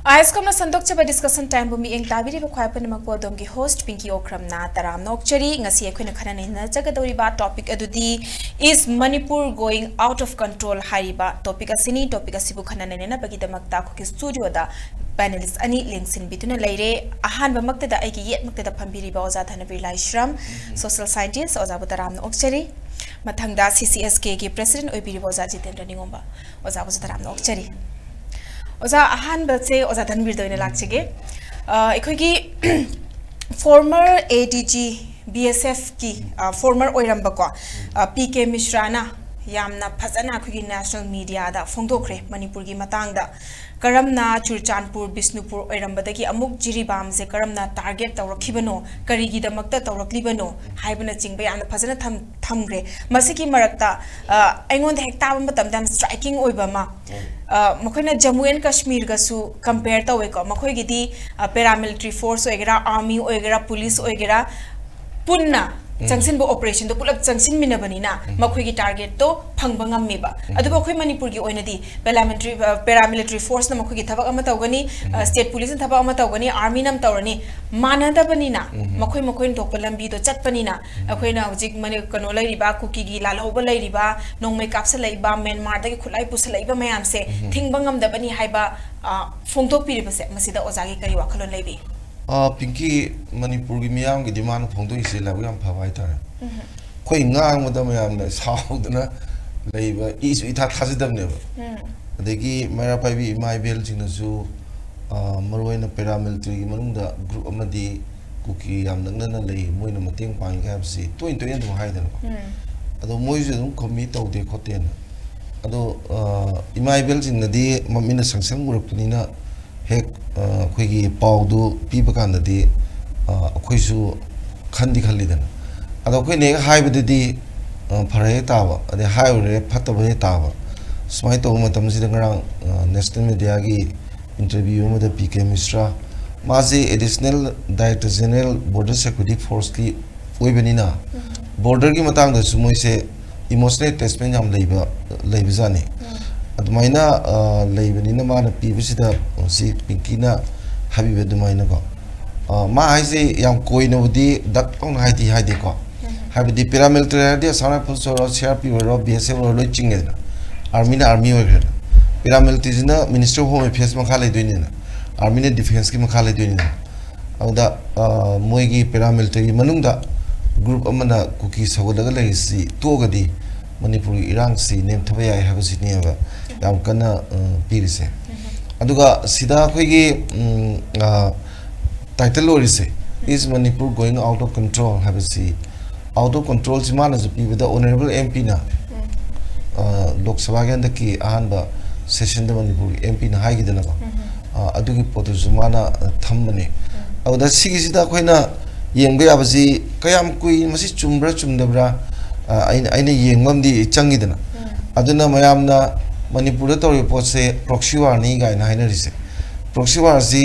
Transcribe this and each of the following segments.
आयस्कमना संदोक्चब discussion time बुमी एंग ताबिरी बख्वायपन मकबोदम की होस्ट पिंकी ओक्रमना तराम नोकचरी ngasi akhoi na khana na jagadori ba topic adudi is Manipur going out of control hariba topic asini topic asibu khana na bagi damakta ko studio da panelists ani lengsin bituna leire ahan ba makta da aigi yet makta da phambiri ba oza thanabir laishram social scientist oza butaram nokchari mathangda CCSK ki president oibiri oza Jitendra Ningomba oza butaram nokchari ओजा अहान बसे ओजा Dhanbir दोइने लाक्चेगे एखोगी farmer ADG BSF की farmer ओइरंबको PK मिश्राना यामना फजना अखोगी national media दा फोंदोखरे मणिपुर की मतांगदा करमना चुरचानपुर बिष्णुपुर ओइरंबदगी अमुक जिरीबाम से करमना target तौरखिबनो करिगी दमक्ता तौरक्लिबनो हाइबना चिंगबे यामना फजना थमग्रे मसिकी मरक्ता एंगोंद हेक्ताब मतमदम स्ट्राइकिंग ओइबमा मखोइना जम्मू एंड कश्मीर गसु कंपेयर तवेको मखोइगिदी पैरामिलिटरी फोर्स ओइगेरा आर्मी ओइगेरा पुलिस ओइगेरा पुन्ना जंक्शन ऑपरेशन तो पुलप जंक्शन मिनबनीना मखोइगी टारगेट तो फंगबंगमीबा अदुबो खोइ मणिपुर की ओइनदी पैरामिलिटरी फोर्स न मखोइगी थबक अमा तौगनी स्टेट पुलिस न थबक अमा तौगनी आर्मी नम तौरनी मानदबनीना मखोइ मखोइन तोप लंबी तो चटपनीना अखोइना हजिक मने कनो लैरिबा कुकीगी लालहौब लैरिबा नोंमै कापस लैबा म्यांमार दगी खुलाई पुस लैबा मयाम से थिंगबंगम दबनी हाइबा फोंगतोपिरिबसे मसिदा ओजागी करी वाखलोन लैबी पिंकी मणिपुर की मियाम की डिमांड फोंदो इसे लाबो याम फवाई तारे कोई ngang मदा मयाम ने साउदना लैबा इस इथा थाजदबनेबा अदगी मेरा पाइबी इमाई बेल जिंगसु मरोइना पैरामिलिटरी की मनुंगदा ग्रुप अमदी कुकी याम नंगना लै मोइना मतेंग पांग गाबसी तोइन तोइन दु हाइदन अदो मोइजु दुम कमी तौदे खोतेन अदो इमाई बेल जिंगदी ममिना संगसंग मुरपनिना हेक अखोगी पाउदु पीबकानदि अखोइसु खंदी खल्लिदन अदो अखोइने हाइबदि फरे ताबा अदे हाइरे फतबे ताबा स्माइ तो मतमसिद ngरang नेशनल मीडिया की इंटरव्यू में PK मिश्रा माजे additional director general border security force की ओइबनिना बॉर्डर की मतंग दसु मोइसे इमोशनल अटैचमेंट याम लेबजाने अदुमाइना लेबनिना माना पीबसिदा सी पिंकीना हाबिबे दुमाइना को मा हाइसे याम कोइनबुदी दक्तों हाइदी को हाबिदि पैरामिलिटरी दे सारा पुलिस और CRP और BSF और लोइ चिंगेना आर्मी ना आर्मी होगेना पैरामिलिटरी ना मिनिस्टर ऑफ होम अफेयर्स मखा लेदोइना आर्मी ने डिफेंस की मखा लेदोइना अदा मोइगी पैरामिलिटरी मनुंगदा ग्रुप अमना कुकी सगोलगा लेसी तोगदी मणिपुर इरांग सी नेम थबे याय हाबसिनेबा याम कना पीरिसे अदुगा सिदा खोइगी टाइटल ओरिसे is Manipur going out of control हाबसि आउट ऑफ कंट्रोल सिमाना जो पीबदा ऑनरेबल MP ना लोक सभा के अंदर की आहानबा सेशन द मणिपुर MP ना हाइगिदना अदुगी पोतो जुमाना थम्बने अदुदा सिगिसिदा खोइना येंगे याबसि कयाम कुई मसि चुमब्रा चुमदब्रा आइने येंगमदी चंगिदना अदुना मयामना मणिपुर तौर पोसे प्रॉक्सी वार नहीं गायना हाइनरिसे प्रॉक्सी वार से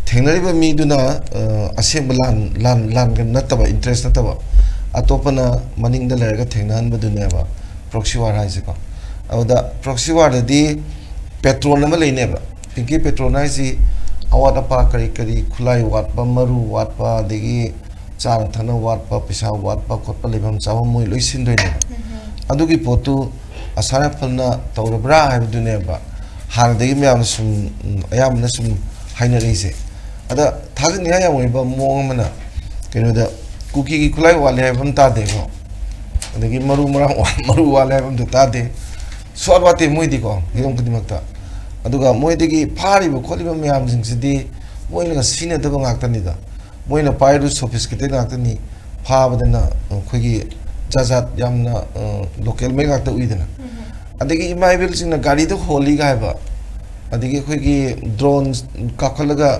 थेंगनरिबा मीदुना असेंब लान नतबा इंटरेस्ट नतबा अतोपना मनिंगदा लेरगा थेंगनबदुनेबा प्रॉक्सी वार हाइसेको अवदा प्रॉक्सी वार दि पेट्रोल नम लेनेबा पिंकी पेट्रोल हाइसी अवात अपा करी करी खुलाई वाटपा मरु वाटपा देगी चार थना वाटपा पैसा वाटपा खोटपा लेबम चाबम मोइ लोइसिनदोइनेबा अदुगी पोतु असारा फलना तौरब्रा हाइबदुनेबा हानदगी म्याम सुम अयामना सुम हाइनरिसे अदा थाजनिया यामोइबा मोंगमना केनोदा कुकी की खुलाई वाले हाइबम तादेको अदगी मरु वाले हाइबम तादे स्वाबाते मोइदिको गिदम कदिमक्ता अदुगा मोइदगी फारिबो खोलिबा म्याम जिंगसिदि मोइनगा सिनेदबा ngaktanida मोइना पाइरु सोफिस्टिकेटेड ngaktani फाबदना खोगी जाजात यामना लोकल में ngakta उइदना अदगी इमाइबल सिंगना गाड़ी तो होली गायबा अदगी खोगी ड्रोन काखलगा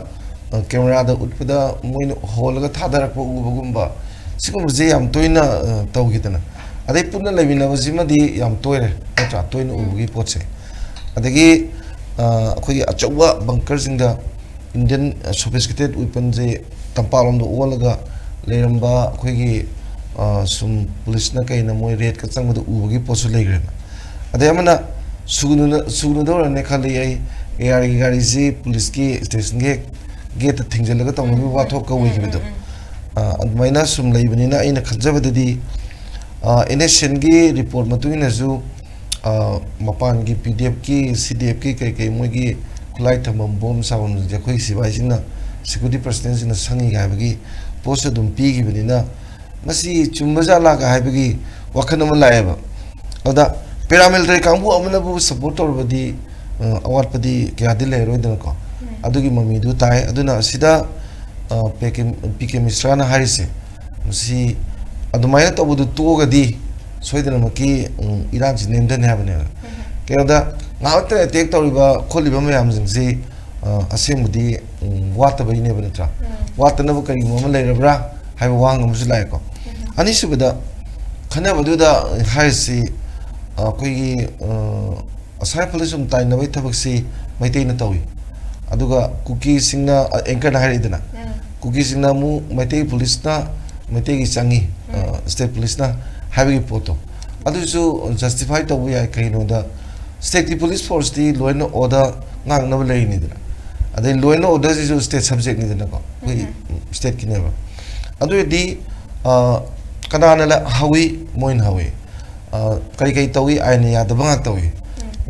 कैमरा दा उठपदा मोइन होलगा थादरक उबगुंबा सिगुमजे याम तोइना तौगिदना अदे पुन्ना लेमिनाबसिमदि याम तोइरे नत्रा तोइना उबगी पोचे अदगी अखोई अचौबा बंकर सिंगा इंडियन सोफिस्टिकेटेड वेपन जे तंपालोम दो ओलगा लेरंबा अखोई सुम पुलिस ना कहीं मोई रेड का चंग मदु उबगी पोसु लेग्रेना अदे अमना सुगुनु दौरने खाली AR की गाड़ी से पुलिस की स्टेशन के गेट थिंजलगा तंगबि वाथोक कवइगिबदो अदमाइना सुम लेबनिना आइना खजबददी NSN की रिपोर्ट मतुइनजु मपान की PDF की CDF की कई मोई की खुलाई थमम बोम साउन जखोई सिबाइसिना सिक्योरिटी पर्सनल सिना संगी गाबगी पोस्ट दुम पीगिबनिना मसी चुम्बजाला का हाइबगी वखन म लाएबा अदा पैरामिलिटरी कांबु अमनबु सपोर्ट तौरबदी अवाटपदी क्या दिले रोइदन को अदुगी ममीदु ताय अदुना सिदा PK मिश्राना हारिसे मसी अदुमायना तबुदु तोगदी सोइदन मकी इरान जि नेमदन हाबने केदा नावते अटैक तौरिबा खोलिबा मयाम जिंगसी असेंबुदी वातबैने बनत्रा वातनबु करी मम लेरब्रा हाइबा वांग अमसु लायको अनिसुबदा खनाबदुदा हाइसी अखोई असाय पुलिसुम ताइनबै थबकसी मैतेना तौई अदुगा कुकी सिंगना एंकर हारिदना कुकी सिंगना मु मैते पुलिसना मैते की चंगी स्टेट पुलिसना हाइबगी पोतो अदुसु जस्टिफाई तौबु याय कहिनोदा स्टेट की police force the law and order ngang na lei ni dina adai law and order is state subject ni dina ko state ki never adu di kanana la hawi moin hawi kai kai tawi aini ya da banga tawi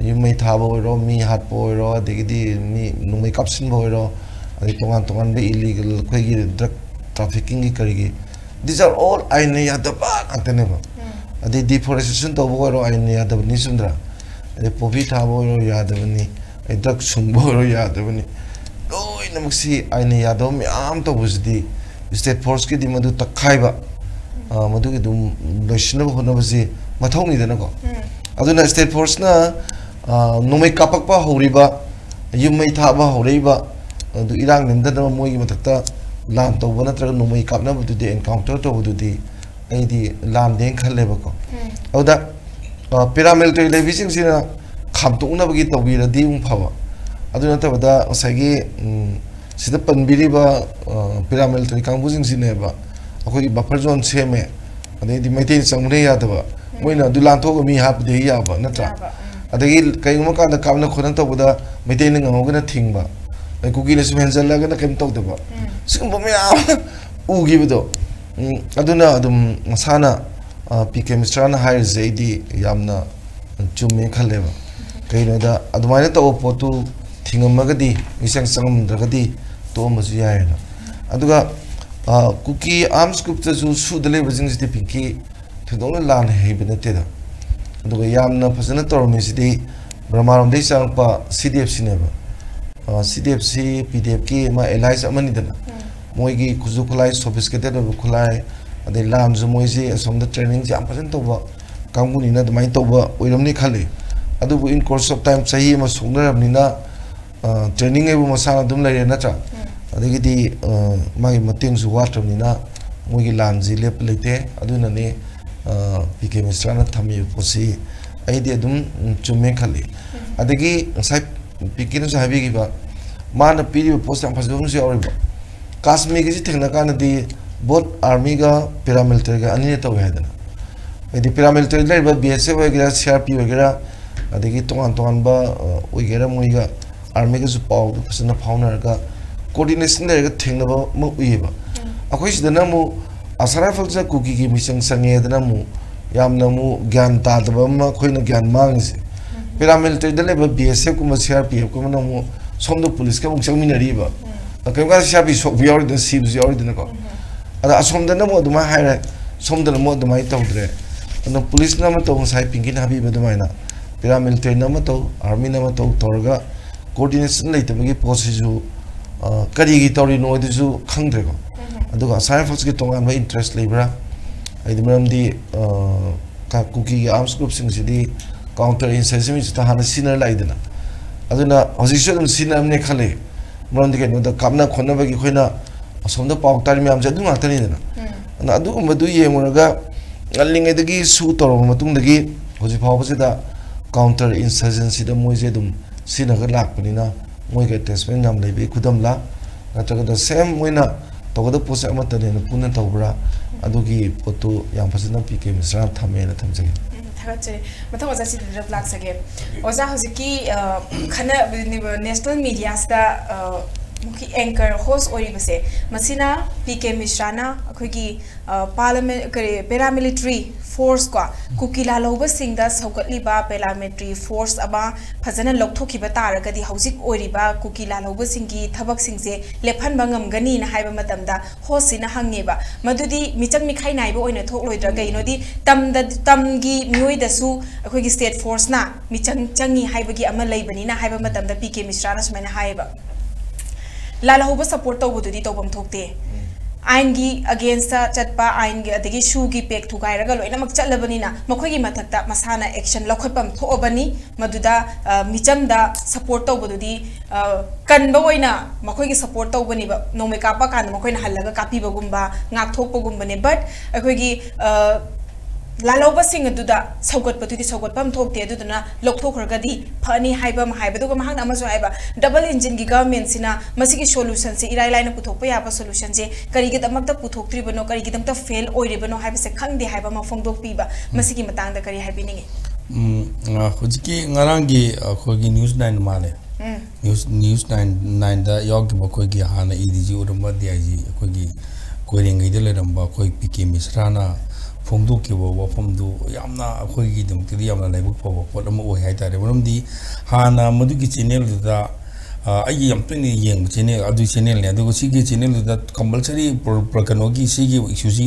you may thabo ro mi hat po ro de di mi no make up sin bo ro adai tongan be illegal koi gi drug trafficking gi kari gi these are all aini ya da ba antene ba adai deforestation to bo ro aini ya da ni sundra adai povi thabo ro ya da ni drug sumboro yadabani loi namksi aina yadom am to busdi state force ki dimadu takhaiba madu ki dum loishna hono basi mathau ni dana ko aduna state force na nomai kapak pa horiba yumai thaba horiba du irang nimda moi gi matakta lan to bana tra nomai kapna budu de encounter to budu di ai di lan deng khalleba ko oda paramilitary levising sina खामतोना बगी तौबीर दी फावा अदु नतबदा सागी सिदा पनबिरिबा paramilitary कांबुजिंग सिनेबा अखोई buffer zone सेमे अदे दि मैते संगने यादबा Moina दु लांथोग मी हाप दे याबा नत्रा अदगी कईगुम कांदा कामना खोना तबदा मैते न ngawgना थिंगबा कुकी ने सुमेंजलगना केम तौदबा सिगुम मे उगिबदो अदुना अदुम मसाना PK मिस्ट्राना हायर जेदी यामना चुमे खलेबा कईनोदा अदुमायना तो पोतु थिंगमगदी मिसंग संगमद्रगदी तो मजु यायना अदुगा कुकी आर्म्स ग्रुप तसु सुदले बजिंगसिदि पिंकी थदोना लान हेबनतेदा अदुगा यामना फजना तोरमिसिदि ब्रह्मारम दे सांगपा CDF सिनेबा CDF सी PDF की मा एलाइज अमनिदना मोइगी कुजु खुलाई सोफिस्टिकेटेड खुलाई अदे लान जु मोइजी असमदा ट्रेनिंग जाम फजन तोबा कांगुनिना दमाइ तोबा ओइरमनि खाले अदुबु इन कोर्स ऑफ टाइम सही म सोंगरबनिना ट्रेनिंग एबु मसाना दुम लैरे नचा अदगिदि मागी मतेंग सु वात्रबनिना मोगी लानजी लेप लेते अदुनने PK मिस्ट्राना थमी पोसी आइदि दुम चुमे खले अदगी साइ PK न साबि गिबा मान पीरि पोस्ट एम फजदुम से औरिबा काश्मीर गिजि थेंगना कानदि बोथ आर्मी गा पैरामिलिटरी गा अनिने तव हैदना यदि पैरामिलिटरी लेबा BSF वगैरह CRP वगैरह अदगी तोंगान बा ओइगेरा मोइगा आर्मी का पाव फसना फाउनरगा कोऑर्डिनेशन लेगा थेंगनबा म उइबा अखोइ सिदना मु असराफल जा कुकी की मिशन संगेदना मु यामना मु ज्ञान तादबा म खोइना ज्ञान मांगसे पैरामिलिटरी दलेबा BSF कुम CRPF कुम न मु सोमदो पुलिस का मुक संगमिनरीबा कयगा CRP सोक बियर द सिब बियर दना को अदा असोमदना मु दुमा हायरा सोमदना मु दुमाइ तौद्रे अन पुलिस ना म तो साइ पिंकिन हाबी बदमाइना पैरामिलिटरी नम तो आर्मी नम तो तौरगा कोऑर्डिनेशन लेतबगी पोसिजु करिगी तौरी नोदुजु खंग्रेको अदुगा साइन फोर्स की तोंगान बा इंटरेस्ट लेब्रा आइदि मरमदी का कुकी आर्म्स ग्रुप सिंगसिदी काउंटर इंसर्जेंसी ता हाना सिनर लाइदना अदुना हजिसु दम सिनर ने खले मरमदी के नोदा कामना खोनबगी खोइना असोमदा पाव तारि ma'am जदु ngaktani dana na adu madu yemuraga alingedagi su toro matungdagi hoji phawbasida counter insurgency da moise dum sinaga lakpanina moiga attachment nam leibe khudamla natraga da same moina togada posa amatane na puna tawbra adugi potu yam phasina PK Misra thamena thamjagi thagachre matha oja si direct lak sage oja hojiki khana national media sta मुखी anchor host ओरी बसे मसीना PK Misra ना अखोगी parliament करे paramilitary force को कुकीला lobe सिंगदा सौगतलीबा paramilitary force अबा फजना लौथोखिबा तारगदी हौजिक ओरिबा कुकीला lobe सिंगी थबक सिंगसे लेफनबा ngamgani ना हाइबा मतमदा होसिना हंगेबा मदुदी मिचक मिखाइ नाइबा ओइना थोकलोइद्रा गइनोदी तमगी मियोइदसु अखोगी state force ना मिचंग चंगी हाइबगी अमा लैबनिना हाइबा मतमदा PK Misra ना सुमाइना हाइबा लाला होबा सपोर्ट तौबदुदी तौबम थोकते आइन की अगेंस्ट चटपा आइन की अदगी शू की पेक थुगाइरगा लोइनमक चलबनिना मखोगी मथक्ता मसाना एक्शन लखोपम थोबनी मदुदा मिचमदा सपोर्ट तौबदुदी कनबा ओइना मखोगी सपोर्ट तौबनिबा नोमे कापा कान मखोइना हल्लगा कापीबगुम्बा ngaktokpagumबने बट अखोगी लालौबा सिंग अदुदा सौगतपतुदी सौगतपम थोकते अदुदना लोकथोखरगदी फनी हाइबम हाइबदुगा महन अमसो हाइबा डबल इंजिन की गवर्नमेंट सिना मसिगी सोल्यूशन से इराइ लाइन पुथोकपा याबा सोल्यूशन से करिगिदमक्ता पुथोकत्रिबनो करिगिदमक्ता फेल ओइरिबनो हाइबसे खंगदे हाइबा मफोंदोक पीबा मसिगी मतंगदा करि हाइबिनिगे हुजिकी ngaraंगी खोगी न्यूज़ 9 माले न्यूज़ 9 दा योगी बखोगी हाना ईडीजी उरम दियाजी खोगी कोइरेंगै दे लेरंबा खोई PK Misra ना फोंदो के वो फोंदो यामना अखोगी दमकदी यामना लाइबुक फोबो पोटम ओ हाइतारे मरमदी हाना मदु की चैनल दा आई यम तने येंग चैनल अदु चैनल ने अदु सिगी चैनल दा कंपलसरी प्रकनोगी सिगी इश्यूसी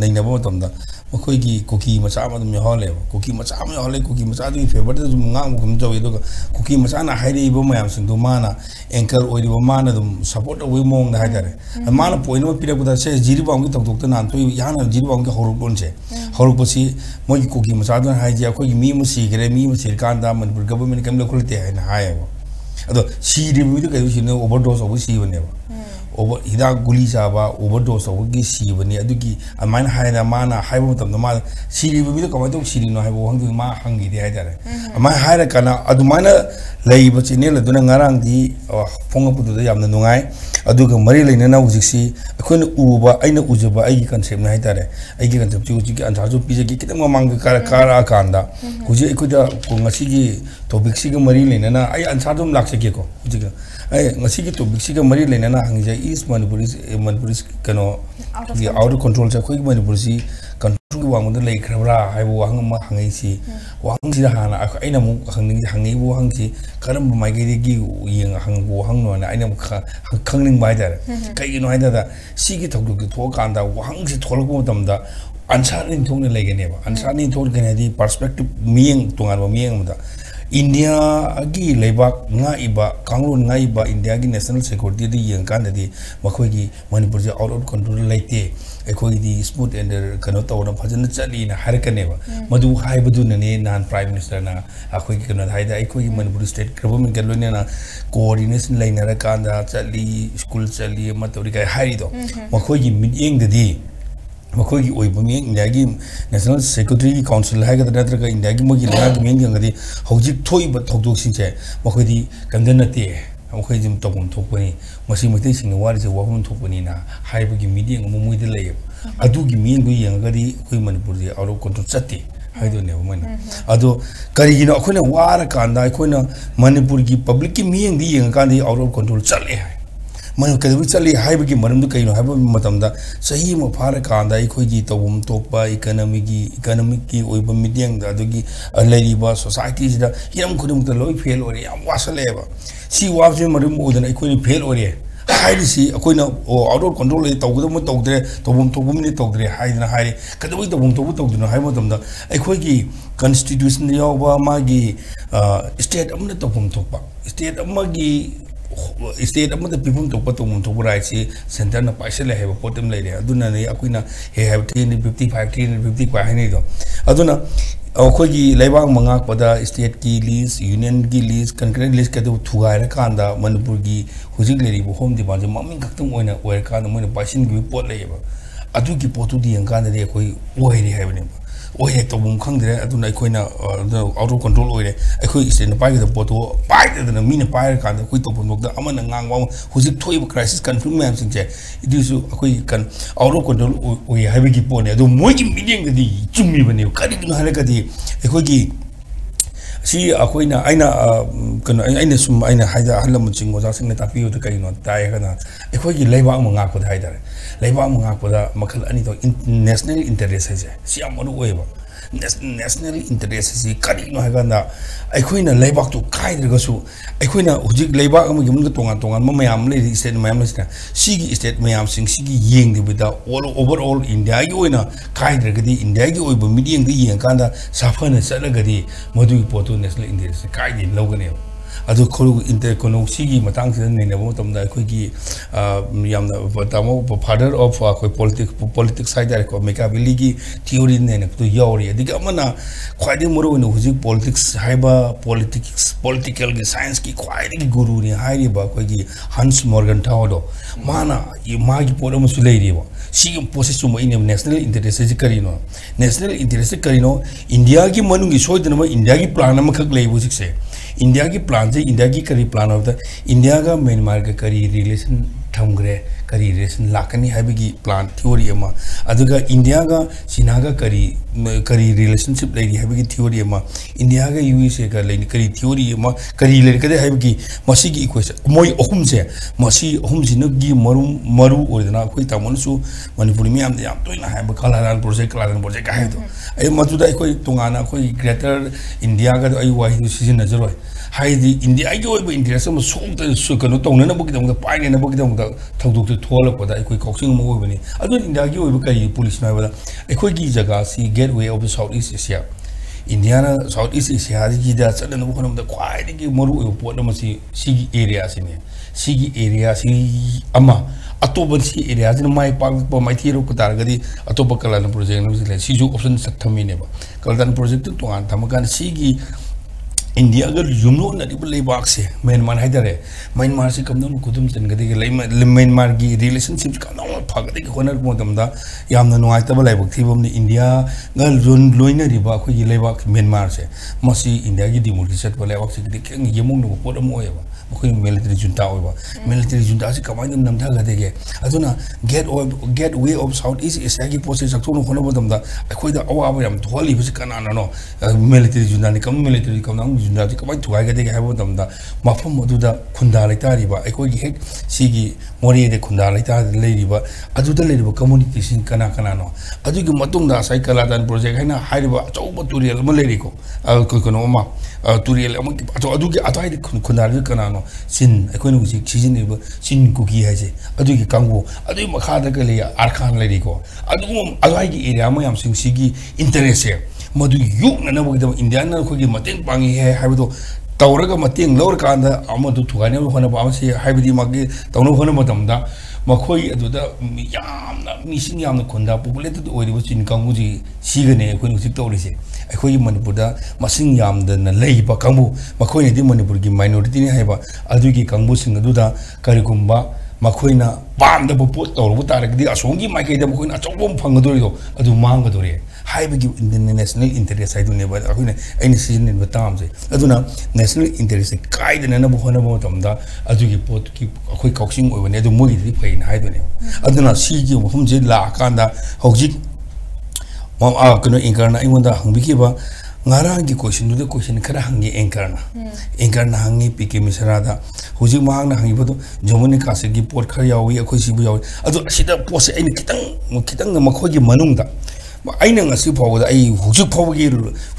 नैनबो मतमदा मखोगी कुकी मचा मदम हले कुकी मचा म हले कुकी मचा दु फेवर दु ngang गुम जवे दु कुकी मचा ना हाइरेबो मयाम सिंदु माना एंकर ओइरिबो माना दum सपोर्ट वे मोंग दा हाइतारे माना पॉइंट में पिरबुदा से जिरिबांगी तकतोक ना तो याना जिरिबांगी हरुपोन से हरुपोसी मोगी कुकी मचा दु हाइजे अखोगी मी मुसी गरे मी मुसी कांदा मनपुर गवर्नमेंट कम लखुलते है ना हायबो अदो सीरिबुदु कयु सिने ओवरडोज ओबो सीबनेबो ओवर हिदा गुली चाबा ओवरडोज ओबगी सीबने अदुगी अमान हायना माना हाइबो मतम मा सीरिबुदु कमाइतो सीरिनो हाइबो हंगदु मा हंगी दे हाइदारे अमान हायरा kana अदुमाना लैब चैनल अदुना ngarangdi फोंगपुदु यामना नुंगाइ अदुगा मरि लैनना हुजिक्सी अखोइना उबा आइना उजबा आइगी कन्सेप्ट ना हाइदारे आइगी कन्सेप्ट जुगी आन्सरजु पिजगी कितम मांग कारा कांदा हुजि अखोइदा ngasiगी टॉपिक सिगा मरि लैनना आइ आन्सरजु लाक्सकेको हुजिगा आई ngasiगी टॉपिक सिगा मरि लैनना हंगिजा इस मणिपुरी कनो आउट ऑफ कंट्रोल से खोई मणिपुरी कंट्रोल की वांगद लै खरबरा हाइबो वांग म हंगैसी वांग सिदा हाना आइना मु हंगैबो हंगसी करम माइगेगी येंग हंगबो हंगनो ना आइना खंगनिंग बाइदार कइनो हाइदा सिगी थोक थो कांदा वांग से थोलको तमदा आंसर नि थोंने लेगनेबा आंसर नि थोगनेदी पर्सपेक्टिव मियंग तोंगारबो मियंग मदा इंडिया की लेबाक इबा कांगलोन इबा इंडिया की नेशनल सिक्योरिटी दी यंग कांददी मखोगी मणिपुर से आउट ऑफ कंट्रोल लाइते एखोगी स्मूथ एंड कनो तौना फजन चली ना हरकनेबा मधु हाइबदुनने नान प्राइम मिनिस्टर ना अखोगी कनो हाइदा एखोगी मणिपुर स्टेट गवर्नमेंट गलोने ना कोऑर्डिनेशन लाइनर कांदा चली स्कूल चली मतोरी काय हाइदो मखोगी मियंग ददी मखोगी ओइबो मियंग इंडिया की नेशनल सिक्योरिटी काउंसिल हाइगा नत्रगा इंडिया की मोगी लेना मियंग गंगदी हौजिक थोइबा थौदोक सिंचे मखोदी कंगनते मखोई जिम तोगम थोपनी मसी मते सिंग वारिसे वाहम थोपनी ना हाइबगी मीडियम मोमुइदे लय अदुगी मियंग यंगदी कोई मनपुर जे आउट ऑफ कंट्रोल चते हाइदोने मन अदो करिगिनो अखोने वार कांदा अखोना मणिपुर की पब्लिक की मियंग दी यंग कांदी आउट ऑफ कंट्रोल चले मन कदबी चली हाइबगी मरमदु कइनो हाइबो मतमदा सही म फार कांदा इखोगी तोबम तोपा इकोनॉमिक की ओइबा मिडियंग दा अदुगी लैरिबा सोसाइटी सिदा हिरम खुदुम त लोइ फेल ओरे याम वासलेबा सी वाबजे मरम ओदना इखोनी फेल ओरे हाइरिसी अखोइना आउट ऑफ कंट्रोल तौगदम तौदरे तोबम तोबमनि तौदरे हाइदना हाइरे कदबी तोबम तोबु तौदना हाइबो तमदा इखोगी कॉन्स्टिट्यूशन यावबा मागी स्टेट अमने तोबम तोपा स्टेट अमगी स्टेट अमदा पिपुम तोपा तोबम तोबु राइसी सेंटर ना पाइसले हेबो पोटम लेरे अदुना ने अखोइना हे हैव 350 क्वा हाइने दो अदुना अखोगी लेबांग मंगाक पदा स्टेट की लिस्ट यूनियन की लिस्ट कंकरेंट लिस्ट के थुगाइर कांदा मणिपुर की हुजिक लेरिबो होम डिपार्टमेंट ममिंग खक्तम ओइना ओइर कांदा मोइना पाइसिन की पोट लेबा अदुगी पोतु दी अंकान दे कोई ओइरे हैबने ओइरे तो Bum खंगदरे अदुना अखोइना out of control ओइरे अखोइ state न पाइगे पोतु पाइदना मीना पाइर कांद कोइ तो बुमोक अमन ngang हुजिक थोइब क्राइसिस कन्फ्लिक्ट मैम सिंजे इदिसु अखोइ कन आउट ऑफ कंट्रोल ओइ हैबगी पोने अदु मोइगी मीडियम दि चुम्मी बने करिगिनो हालगदि अखोइगी सी अखोइना आइना कनो आइना सुम आइना हाइदा हलम चिंगो जासिंग ने तापियो त कइनो ताय गना अखोइगी लेबा मंगा को हाइदारे लेबा मंगा को मखल अनि तो नेशनल इंटरेस्ट है सी अमनु ओइबा नेशनल इंटरेस्ट सी करिनो हागना अखोइना लेबा तो काइदरगसु अखोइना हुजिक लेबा अमगी मुन तोंगा तोंगा मयाम ले स्टेट मयाम लेसना सीगी स्टेट मयाम सिंग सीगी येंग दिबदा ऑल ओवरऑल इंडिया गी ओइना काइदरगदी इंडिया गी ओइबो मीडियम गी येंग कांदा साफना चलगदी मधुगी पोतो नेशनल इंटरेस्ट काइदि लौगने अदु खोरु इंटर कोनो सीगी मतंग से नेनबो तमदा अखोइगी यामना तामो फादर ऑफ अखोइ पॉलिटिक्स साइड को मेकाबिली की थ्योरी नेन तो यावरी दिग अमना ख्वाइदि मरो न हुजिक पॉलिटिक्स हाइबा पॉलिटिकल की साइंस की ख्वाइदि गुरु ने हाइरिबा अखोइगी हंस मॉर्गन थावदो माना इ मागी पोरम सुलेरिबो सी प्रोसेस सुम इन नेशनल इंटरेस्ट करिनो नेशनल इंटरेस्ट करिनो इंडिया की मनुगी सोइदनबा इंडिया की प्लान अमखक लेबो सिक्से इंडिया की प्लान से इंडिया की करी प्लान होता इंडिया का म्यांमार का करी रिलेशन थमग्रे करी रिलेशन लाकनी हैबगी प्लान थ्योरी अमा अदुगा इंडिया का चीना का करी रिलेशनशिप लेरी हैबगी थ्योरी अमा इंडिया का यूएसए का लेनी करी थ्योरी अमा करी लेर कदे हैबगी मसी की इक्वेशन मोय अहुम से मसी अहुम जिनगी मरु ओरदना कोई तामनसु मणिपुर मियाम याम तोइना हैब कलादान प्रोजेक्ट है तो ए मजुदा कोई तोंगाना कोई ग्रेटर इंडिया का आई वाहि सीजन नजर हाइदी इंडिया की ओइब इंटरेस्ट म सोक कनो तौनना बगि दम पाइने बगि दम थौदोक थोलपदा अखोइ कौसिंग म ओइबनी अदु इंडिया की ओइब कई पुलिस नाबदा अखोइ की जगह सी gateway of South East Asia India ना साउथ ईस्ट एशिया की दा चलन बखनम द ख्वाइदि की मरु ओइब पोट मसी सीगी एरिया सिने सीगी एरिया सी अमा अतोब सी एरिया जिन माइ पाक माइथीरो कुतारगदी अतोब कलान प्रोजेक्ट नबसिले सीजु ऑप्शन सथमिनेबा कलान प्रोजेक्ट तो आन थमकान सीगी इंडिया अगर युमनो नदिब लेबाक से म्यांमार हाइदरे म्यांमार से कमदम कुदुम चनगदे के म्यांमार की रिलेशनशिप कमदम फगदे के होनर मोदमदा यामना नुआइतब लाइबक थीबमने इंडिया गल लोइनरिबा अखोई लेबाक म्यांमार से मसी इंडिया की डिमोक्रेसी चटब लेबाक से के यमोंग पोदम ओयबा अखोई मिलिटरी जुंटा ओयबा मिलिटरी जुंटा से कमाइन नमथागदे अदुना gateway of South East Asia की प्रोसेस सक्थोनो होनबदमदा अखोइदा अवाब याम थोली बिस कनानो मिलिटरी जुंटा ने कम मिलिटरी कम जुंदा कमाई थुगाइगदे हैबदमदा मफम अदुदा खुंदा लेतारिबा अखोइगी हेक सीगी मोरेदे खुंदा लेता लेरिबा अदुदा लेरिबा कम्युनिटी सिन कना कनानो अदुगी मतुंगदा साइ कलादान प्रोजेक्ट हैना हाइरिबा अचौबा तुरियल म लेरिको कोनो मा तुरियल अम अदुगी अताइदे खुंदा कनानो सिन अखोइनो हुजि सिजनिबा सिन कुकी हाइजे अदुगी कांगो अदुई मखादा गले आरखान लेरिको अदुगम अदाइगी एरिया म याम सिंग सीगी इंटरेस्ट है मधु युगनबगदम इंडिया ना अखोगी मतेंग पांगी है हाइबदो तौरगा मतेंग लौर कांदा अमदु थुगाने होनबा अमसे हाइबदी मागे तौनो होनबदमदा मखोई अदुदा यामना मिसिंग यामना खुंदा पॉपुलेटेड ओइरिबो चिन कांगुजी सिगने अखोई उसिक तौरिसे अखोई मणिपुरदा मसिंग यामदना लेइबा कांगु मखोई नेदि मणिपुर की माइनॉरिटी ने हाइबा अदुगी कांगु सिंग अदुदा करिगुंबा मखोइना पामदबो पोट तौरबो तारगदी असोंगी माइकेदा मखोइना अचौबम फंगदोरिदो अदु मांगदोरे हाइबगी नेशनल इंटरेस्ट हाइदुनेबा अखोइना एनी सीजन इन बताम से अदुना नेशनल इंटरेस्ट काइदना नबो होनबो तमदा अदुगी पोट की अखोइ कॉक्सिंग ओइबने अदु मोगिदि फैन हाइदुने अदुना सीगी मफम जे ला कांदा हौजिक कनो एंकरना इमोंदा हंबिकीबा ngarang question do question khara hangi anchor na hangi pk misrada huji mahang na hangi bodo jomuni kase gi port khar yawi akhoi sibu yawi adu asida pose ai kitang na makhoi gi manung da aina ngasi phaw da ai huji phaw gi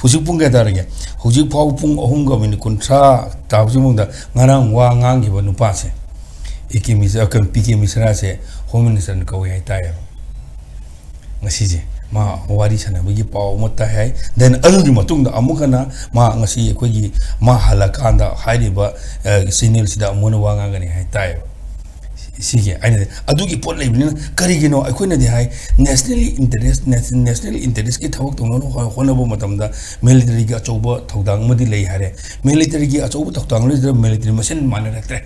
huji pung ga darage huji phaw pung ahum ga min kuntra ta huji mung da ngarang wa ngang gi banu pa se iki misra kan pk misra se home minister ko ai ta ya ngasi je मा वारी सनबगी पाव मता है then अदुगी मतुंग दा अमुकना मा ngasi अखोगी मा हलकांदा हाइरिबा senior सिदा मोन वांगा गनि है ताय सिगे आइने अदुगी पोट लेबिना करिगिनो अखोइना दि हाय नेशनली इंटरेस्ट की थवक तोनो होनबो मतमदा मिलिटरी की अचौबा थौदांग मदि लेइ हारे मिलिटरी की अचौबा थौदांग ले मिलिटरी मसेन माने रखते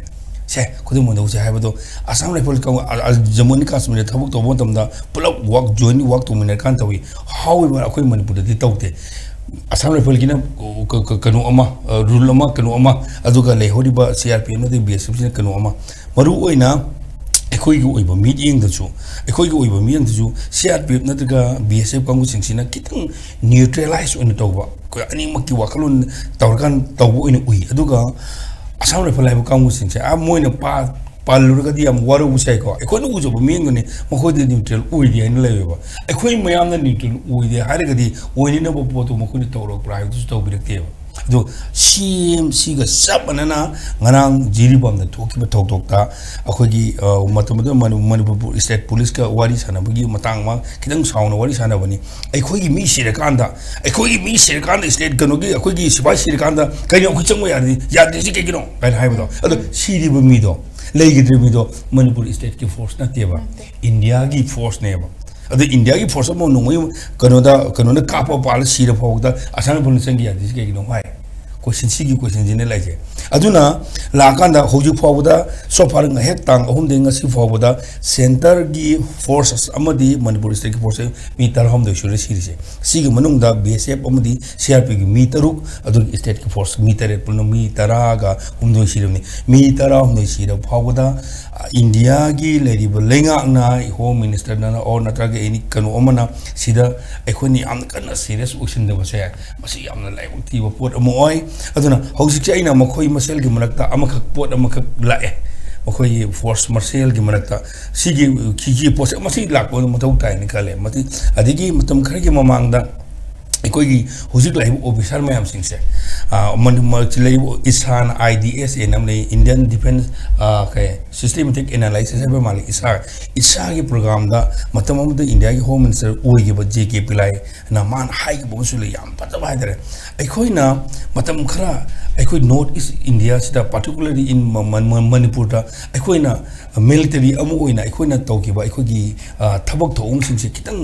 से खुद मोदो से है बदो असम राइफल का जम्मू एंड कश्मीर थबक तो बोतम दा पुलप वर्क जॉइन वर्क तो मिनर कान तवी हाउ वी अखोई मणिपुर दी तौते असम राइफल की ना कनु अमा रूल अमा कनु अमा अदुगा लेहोरिबा सीआरपीएफ नदि बीएसएफ से कनु अमा मरु ओइना अखोई को ओइबा मीटिंग दछु अखोई को ओइबा मीटिंग दछु सीआरपीएफ नदगा बीएसएफ कांगु सिंगसिना कितंग न्यूट्रलाइज ओइन तौबा को अनि मक्की वाखलोन तौरकान तौबो ओइन उइ अदुगा असम राइफल है कांगु सिंगसे आ मोइना पालुरगदी हम वारो बुसाई को अखोई नु उजो मींगने मखोदि न्यूट्रल ओइदि आइन लेबा अखोई मयामना न्यूट्रल ओइदि हारगदी ओइनि न पोतो मखोनि तौरो प्राइवेट तौबिरक्तेबा जो सीएम सीगा सब अनना ngana jiribam da thoki ba thokta akhogi matamada manipur state police ka wari sana bagi matang ma kidang sauna wari sana bani akhogi mi sirakanda state kanogi akhogi sibai sirakanda kai akhu changwa yadi si ke gino kai haibdo ado siribu mi do leigidri mi do manipur state ki force na teba india gi force ne ba ado india ki force mo no kanoda kapa pal sira phogda asana police ngi yadi si ke gino hai question sigi question jine laije aduna lakanda hoju phawda so far nga hek tang ahum de nga si phawda center gi forces amadi manipur state ki force mi tarham de shuri sirise sigi manung da bsf amadi crp gi mi taruk adu state ki force mi tare puno mi taraga humdo shirumni mi tara humdo shira phawda india gi leriba lenga na home minister na or natraga any kanu omana sida ekhoni am kana serious action de base masi amna lai ti ba pot amoi aduna hojik ai na makhoi masel gi manakta amakak pot amakak lae makhoi force martial gi manakta sigi ki post masi lakbo mathau tai ni kale mati adigi matam khar gi mamangda एकोगी हुजिक live officer ma'am Singh से इसान IDS नामने Indian defence के systematic analysis है माले इसा के प्रोग्राम दा मतलब इंडिया की होम मिनिस्टर ओइगे JK पिलाई ना मान हाई बोसुले याम पता बाइदरे एकोइना मतलब खरा एकोइ नॉर्थ ईस्ट इंडिया सिदा पर्टिकुलरली इन मणिपुर दा एकोइना मिलिटरी अमु ओइना एकोइना तौकीबा एकोगी थबक थोंग सिंह से कितंग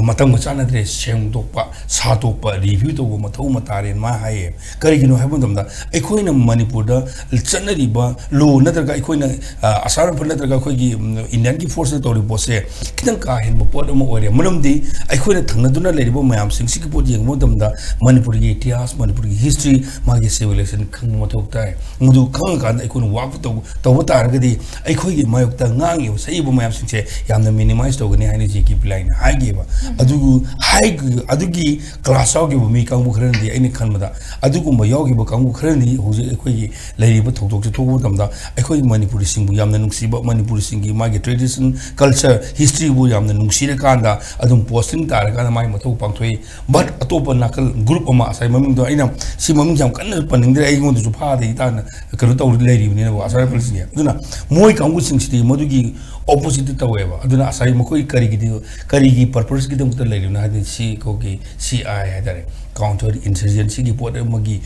मतलब मचाना दरे सेंग सातोप रिव्यू तब मथौ मतारे मा हाय करिगिनो हाबंदमदा एखोइना मणिपुरदा चनरिबा लो नत्रगा एखोइना आसार फल नत्रगा खोगी इंडियन की फोर्स तौरी पोसे कितंग का हेन पोट अम ओरे मनमदि एखोइना थंगदुना लेरिबो मयाम सिंगसी की पोट यंगमदमदा मणिपुर की इतिहास मणिपुर की हिस्ट्री मागे सिविलाइजेशन खंग मथौ ताय मुदु खंग का एखोइना वाक तौ तारगदि एखोइगी मायोक्ता ngangi सैबो मयाम सिंगसे यामना मिनिमाइज तौगनि हानि JK पिलाइन हाइगेबा अदुगु हाइग अदुगी क्लास आउगी बमी कांगु खरनदि आइनि खनमदा अदुगुम याउगी ब कांगु खरनदि होजे एखोइगी लैरिबो थौथोक थोगु दमदा एखोइ मणिपुरी सिंगबु यामना नुंसीबा मणिपुरी सिंगी मागे ट्रेडिशन कल्चर हिस्ट्री बु यामना नुंसीरे कांदा अदुम posting तारगा my मथौ पांथोइ but Atop नाकल group अमा साइ ममिंग दो आइना सि ममिंग जाम कन्न पनिंगदे आइगों दु फादे तान करो तौ लैरिबनि न आसार पुलिस अदुना मोइ कांगु सिंगसिदि मदुगी opposite taweba aduna asai makoi karigi purpose gi dum leirina hadi si ko gi CI hadare counter insurgency gi pot magi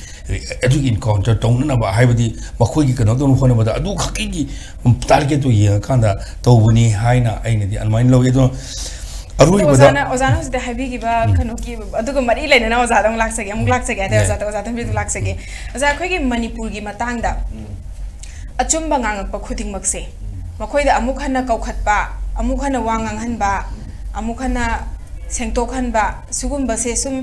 edu encounter tong na ba haibadi makoi gi kano don khona bada adu khaki gi target to ye kanda tawbuni haina aina di almain lo edo arui bada ozana se habi gi ba kano gi adu ko mari leina na ozada lak sage amuk lak sage ade ozada bi lak sage oza khoi gi manipur gi matang da achumba ngangak pa khuding makse मखोइदा अमुक हन्ना कौखटपा अमुक हन्ना वांगांग हनबा अमुक हन्ना सेंगतोक हनबा सुगुम बसे सुम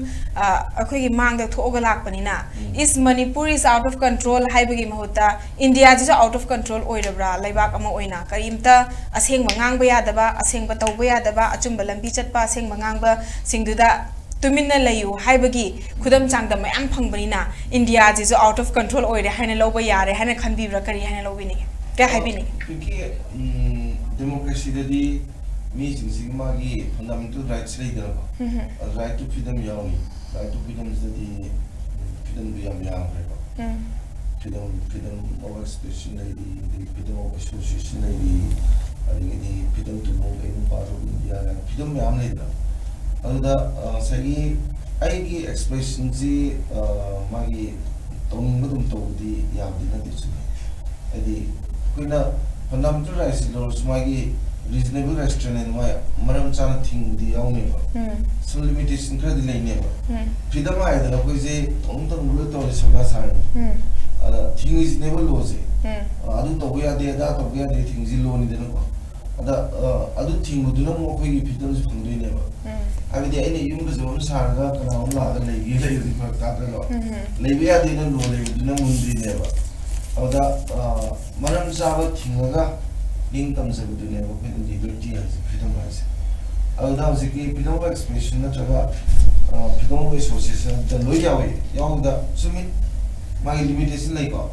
अखोइगी मांग the थोग लाकपनिना is Manipur is out of control हाइबगी महुता India जिस आउट ऑफ कंट्रोल ओइरब्रा लाइबाक अमा ओइना करीमता असेंग मंगांग बयादबा असेंग बतौ बयादबा अचुम लंबी चटपा असेंग मंगांग ब सिंगदुदा तुमिन्ना लयु हाइबगी खुदम चांगदा मयाम फंगबनिना इंडिया जिस आउट ऑफ कंट्रोल ओइरे हाइना लोबा यारे हाइना खनबिब्रा करी हाइना लोबिनी क्या है भी नहीं क्योंकि डेमोक्रेसी ददी मीटिंग सिग्मा की फंडामेंटल राइट्स ले गया राइट टू फ्रीडम यानी राइट टू फ्रीडम ददी फ्रीडम भी हम यहाँ पर फ्रीडम ऑफ एक्सप्रेशन नहीं फ्रीडम ऑफ एसोसिएशन नहीं अरे freedom to move in part of India freedom में हम नहीं था अरुदा सही आई की एक्सप्रेशन जी मागी तोंग तो दी याद नहीं दिखती अरे कोइना फंडामेंटल राइट्स लॉस मागी रीजनेबल रेस्ट्रेंट माय मरम चाना थिंग दी याउने सम लिमिटेशन खर दी लेने फ्रीडम आय द कोइ जे तोंग रुल तो सगा साइ ada tinggi level lo sih adu tahu ya dia tinggi lo ni dia nak ada tinggi tu nak mau pergi fitur tu pun dia ni abi dia ini yung betul sarga kena orang ada lagi di fakta tu lebih ya dia lo lebih tu nak mundi ni ada mana sahabat tinggi ga income sebetul ni apa pun liberty as freedom as ada segi freedom of expression na jaga freedom of association dan lo ya yang ada sumi magi limitation lai ko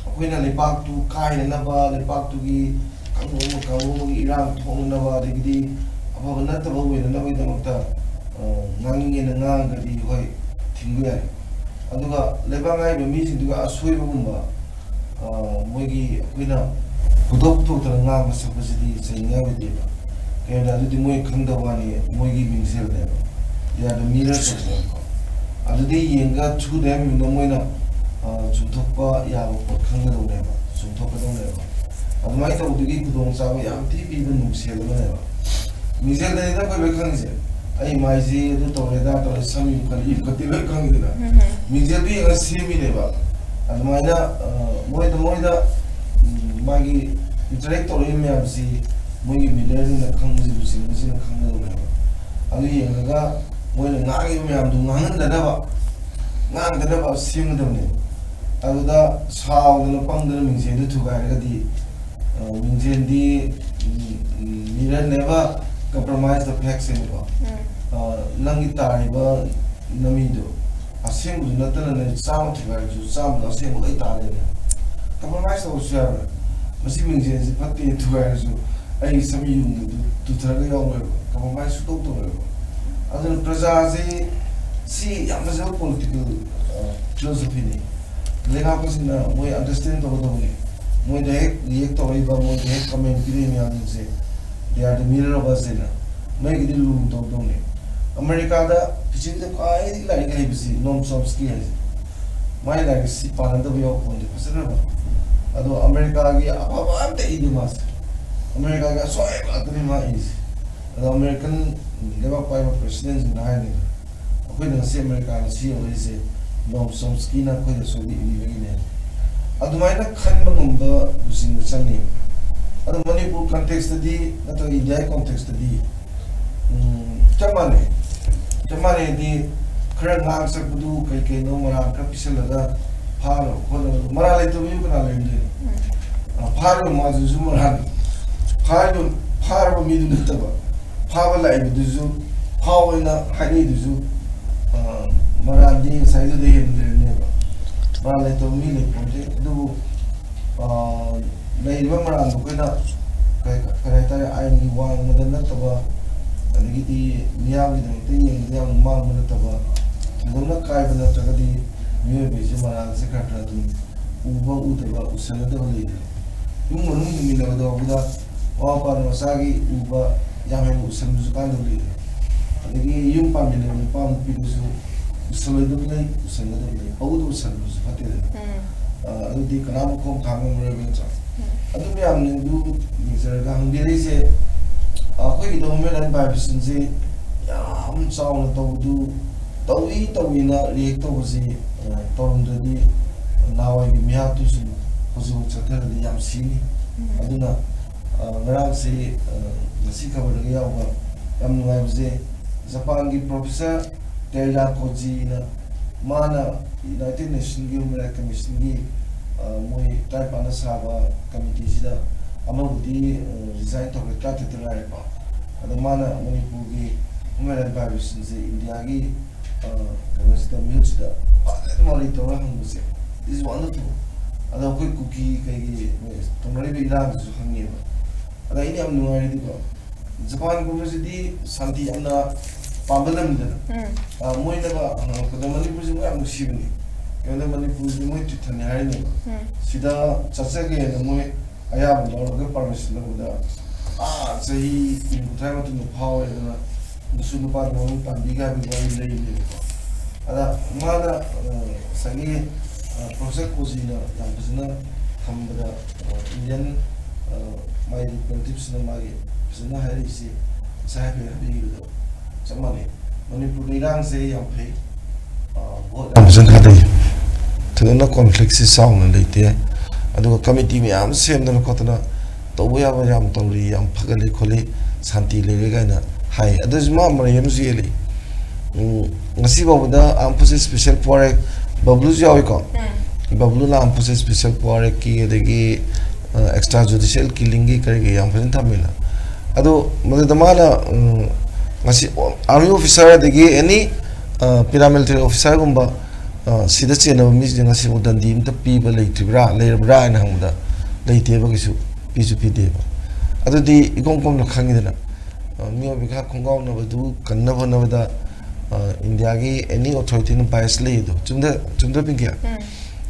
akoina lepak tu kai na ba lepak tu gi kamu irang thong na ba digdi apa na ta ba we na ba da ngangi na ngang ga di hoi thinggu ya aduga lebangai be mi sing duga asoi ba mumba moigi akoina kudok tu ta ngang ba sa ba di sai nga ba di ba kaya da di moi khangda wa ni moigi mingsel de ya da mirror so adu di yenga chu de mi no moi na 중턱과 야고 강가도 내봐 중턱도 내봐 아무마이 또 우리 구동 사고 양 TV는 무시해도 내봐 미셀데다 그 백강이지 아이 마이지도 또래다 또 삼이 그 이것도 백강이다 미셀도 이거 시미 내봐 아무마이다 모이다 마기 인터랙터 이메일지 모이 미래는 강무지 무시는 강가도 내봐 아니 얘가 모이는 나기 오면 동안은 내봐 난 시험도 aduda saudana pangdana mingjen tu thugai di mingjen di mira never compromise the facts in ba nangi tai ba nami do asem du natana ne sam thugai ju sam da sem lai ta le compromise to share masi mingjen si patti thugai ju ai sami yum du thraga yaw le compromise to to le adun praja si yamaza political philosophy ni लेकिन आपको सिंह मुझे understand तो बताऊंगी मुझे एक तो वही बात मुझे एक comment किरी में आने से they are the mirror of us ना मैं किधर लूँ तो बताऊंगी अमेरिका दा पिछले तो कोई लाइक है बिसी नॉम सॉफ्ट है मैं लाइक सी पालन तो भी आप बोलते पसंद है अदो अमेरिका की आप आप ते इधर मास अमेरिका का सोए बात नहीं माइस अदो अमेरिकन लेवल पाइप प्रेसिडेंट नहीं है कोई नहीं से अमेरिका ने सी और इसे nom somski na khoi so bi ni bagi ne adumai na khan ba ngom ba using changni adu manipur context di na to india context di chamane di khran ngang sak budu kai no mara ka pisal da pharo kholo mara le to bi kana le ndi pharo ma ju mara pharo mi du ta ba phaba la bi du ju phawa na hani du ju Maradi saya tu dia ni apa, malah itu milik pun je. Tu, dari mana marah tu kena kereta air ni wang muda nak tahu, lagi di niam itu yang mang muda tahu. Tu nak kaya benar cakap di ni beji marah sekarang tu, ubah tahu, usaha tu boleh. Tu mana ni milik tu abuda, apa masagi ubah yang yang usaha tu kan boleh. Lagi pam milik pam pidusu. Usaha itu ni, awal usaha itu seperti itu. Adu di kenapa kau kangen mereka? Adu ni amne du, misalnya hanggiri se, aku itu memelan bahasa se, ya, sauna tahu ina lihat tahu si, tahu jadi nawai mihat tu su, khusus cerita di jam sini. Adu na, ngerang si, nasi kabar lagi apa, yang mengai se, Jepang ki profesor Terla Koji na mana United Nations Human Rights Commission ki moi type ana saba committee sida amabudi resign to ka titulare pa ada mana Manipur ki Human Rights Violation se India ki sida mute sida mari to hang se this is wonderful ada koi cookie kai ki tomari bi ila su hangi ada ini am nuari di ko Japan University santi amna Pambalam dah, mui naga, pada Manipur sih mui aku sih ni, kalau Manipur sih mui tu thani hari ni, sida caca ke mui ayah benar ke permission lah dah, sih ibutai macam tu power itu na, musuh numpar mui tambiga bimbang lagi ni, ada mana sagi proses kozi na, yang besar hamba Indian my relatives na mari, besar hari sih saya pergi begitu. Macam mana? Manipur ni orang saya yang pay, buat. Macam kata, थोड़ा conflict से sound लेते हैं अदुगा committee में आम सेमदन खोतना तौबो याबा याम तौरी याम फगले खोले शांति लेगा ना हाय अदजमा मरियम जिले ngasi bawda am puse special pore bablu jawi ko bablu la am puse special pore ki degi extra judicial killing gi karge yam phin thamila ado made damala ngasi army officer degi any paramilitary officer gumba sida chena mi ngasi udan dim ta pi ba leitibra leibra na hamda leite ba gisu pisu pi de ba ado di igong kom na khangi dana mi obika khongau na badu kanna bana bada India की any authority ने bias ले दो चुंदर पिंकिया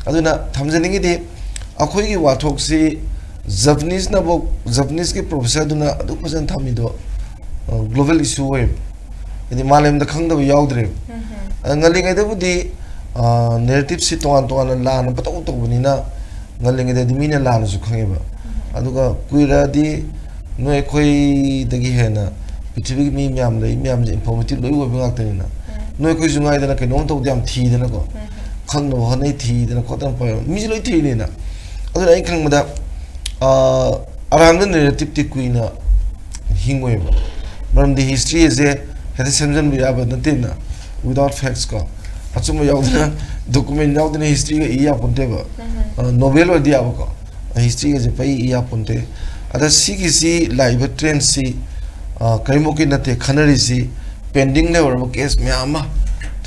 अदुना थमजनिंग दे अखोई की वाथोक से Japanese ना वो Japanese के प्रोफेसर दुना अदु पसंद थामी दो global issue है यदि मालूम द खंग दो याद रहे ngaliंग दे बुद्धि narrative से तो लान पता उतो बनी ना ngaliंग दे दिमीने लान जो खंगे बा अदुका कुइरा दी नोए कोई दगी है ना पृथ्वी की म्याम ले म्याम जे इंफॉर्मेटिव लोई वो बिंग आते ना नोई कोई जुंगाई देना के नोम तो उद्यम थी देना को खंग नो हने थी देना को तन पर मिज लोई थी ने ना अदर आई खंग मदा अरांग नरेटिव ति कुइना हिंगोय बरम दी हिस्ट्री इज ए हेदे सेमजन बिया बदते ना विदाउट फैक्ट्स को अचुम यावदना डॉक्यूमेंट यावदना हिस्ट्री के इया ponte ba नोवेल दिया को हिस्ट्री के जे पई इया ponte अदर सी किसी लाइव ट्रेंड सी कईमो की नते खनरी सी पेंडिंग ने और केस में आमा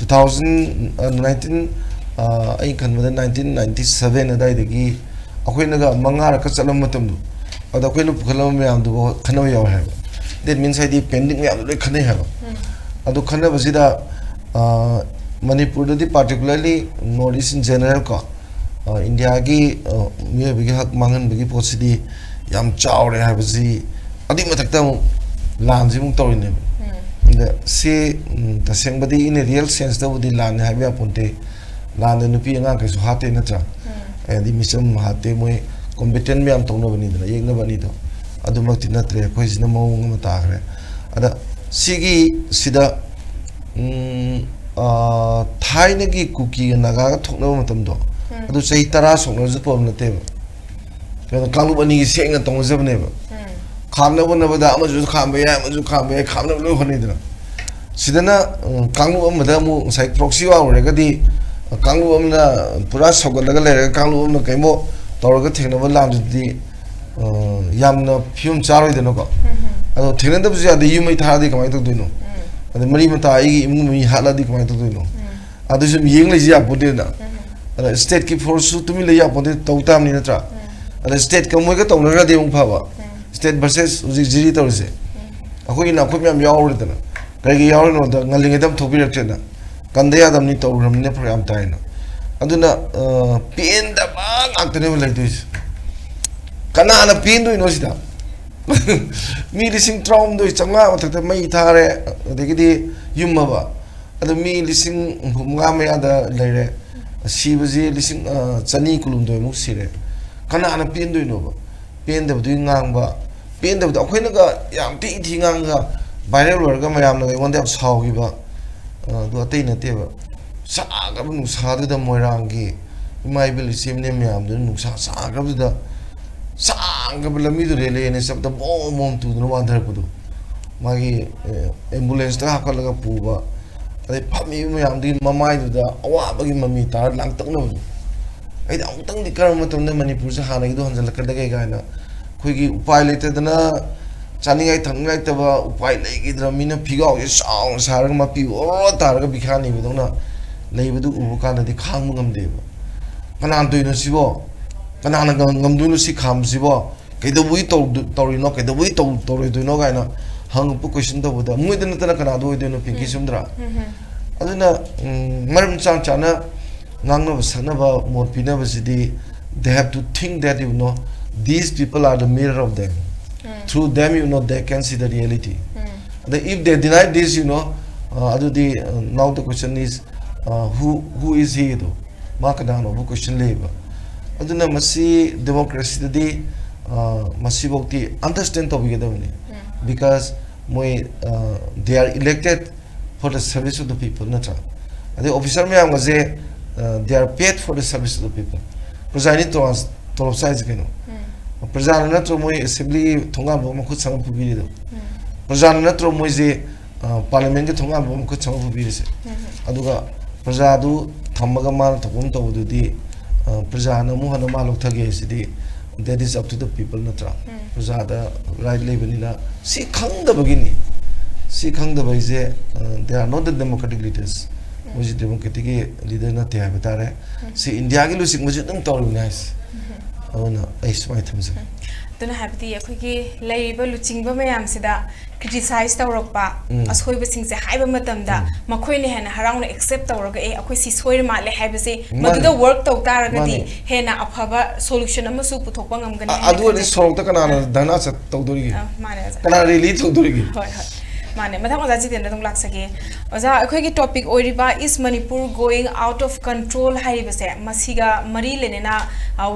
2019 आई खनमदा 1997 अदाई दगी अखोइनगा मंगार का चलम मतम दु अदा अखोइनो पुखलम में आम दु खनो याव है दैट मींस आई दी पेंडिंग में आम खने है अदु खने बसिदा मणिपुर दी particularly north east in general का इंडिया की मिया बिगे हक मांगन बिगे पोसिदी याम चावरे है बसी अदी मतकता लान जी मुक तौरी ने से तसेंबदी इन रियल सेंस द बुदी लान है बे अपुंते लान द नुपी अंगा के हाते नत्रा एदी मिसम हाते मोय कॉम्पिटेंट में am तौनो बनी दना येंग बनी तो अदुमक्ति नत्रे कोई सिना मौंग म ताखरे अदा सिगी सिदा थाइने की कुकी नगा थोकनो मतम दो अदु सही तरा सोनो ज पम नते के कालु बनी की सेंग तौन जबने बा खामना बना बदा अमजु खाम या अमजु खाम या खामना लो होनी दना सिदना कांगु अमदा मु साइ प्रॉक्सी वा रे गदी कांगु अमना पूरा सगल लगा ले कांगु अमना कैमो तौरगा थेनबा लामदि यामना फ्यूम चारोय दनो को अदो थेनदब जे आदि युमै थादि कमाय तो दिनो अदो मरी मता आइ इमु मी हालादि कमाय तो दिनो अदो सम येंग ले जिया पुदे ना अदो स्टेट की फोर्स तुमि ले या पुदे तौताम नि नत्रा अदो स्टेट कमोय का तौनगा देउ फावा स्टेट वर्सेस जिरी तौरसे अखोई ना अखोई म्याम यावरदना कई यावरनो द ngaliंग दम थोबिरक्चना कंदे यादम नि तौरमने प्रोग्राम ताइना अदुना पेन द बांग आक्तने लाइतुइस कनाना पेन दुइ नो सिदा मी लिसिंग ट्राउम दुइ चंगा मथक मई थारे देगिदि युमबा अदु मी लिसिंग हुमगा मे आदा लेरे सीबजी लिसिंग चनी कुलुम दुइ मुक सिरे कनाना पेन दुइ नो पेन दब दुइ ngang पेन दब अखोइना गा याम ति थि ngang गा वायरल वर्ग मयाम न वंदे अब साउगी बा दु अतै नते बा सागब नुसा द मोइरांगी माइबल सिमने मयाम द नुसा सागब द सागब लमी दु रेले ने सब द बोम बोम तु न वांधर पुदु मागी एम्बुलेंस ता हकल लगा पुबा अदे फमी मयाम दी ममाइ द अवा बगी ममी तार लांग तक न आई द औतंग दि कर मतम न मणिपुर से हाना गी दो हंजल कर दगे गाना खोगी उपाय लेते दना चानिंगाई थंगाई तबा उपाय लेगिद्र मिना फिगाव ये साउंड सारग मपि ओ तारग बिखानी बिदोना लेबदु उबु कानदि खांग ngam कनान दुइनो सिबो कनान ngam दुइनो सि खाम सिबो कैदबुई तौरिनो कैदबुई तौरि दुइनो गायना हंग पु क्वेश्चन तबुदा मुइदन तना कना दो दुइनो पिंकी सुमद्रा अदुना मरम चांग चाना ngang no sanaba mod pinaba sidi they have to think that you know these people are the mirror of them through them you know they can see the reality if they deny this you know now the question is who is he though makadano bu question leba aduna masi democracy di masi bokti understand to bigedawni because they are elected for the service of the people natra ade officer me amgaje they are paid for the service of the people. Prajani to size keno. Prajana natro moi assembly thonga bo makut sang pubiri do. Prajana natro moi je parliament ke thonga bo makut sang pubiri se. Aduga prajadu thamaga mal thapum to dudi prajana mu hana maluk thage sidi that is up to the people natra. Prajada right level na si khang da bagini. Si khang da bai je they are not the democratic leaders. मुझे democratic leader ना त्याग बता रहे से India के लोग मुझे तुम तौर बनाएं और ना ऐसे में थम जाए तो ना हैप्पी है क्योंकि लाइव लुचिंग में हम सीधा क्रिटिसाइज तौर पा असोई बसिंग से हाई बमतम दा मखोई ने है ना हराउं ने एक्सेप्ट तौर के अखोई सी सोई माले है बसे मधुदा वर्क तौर तार गदी है ना अफाबा सोल्यूशन हम सु पुथोक पंगम गनी अदु ने सोल्व तक ना धना से तौर की कना रिली तौर की माने मथांग ओजा जितेन दंग लाख सके ओजा अखोई की टॉपिक ओरिबा is Manipur going out of control हाइबसे मसीगा मरी लेनेना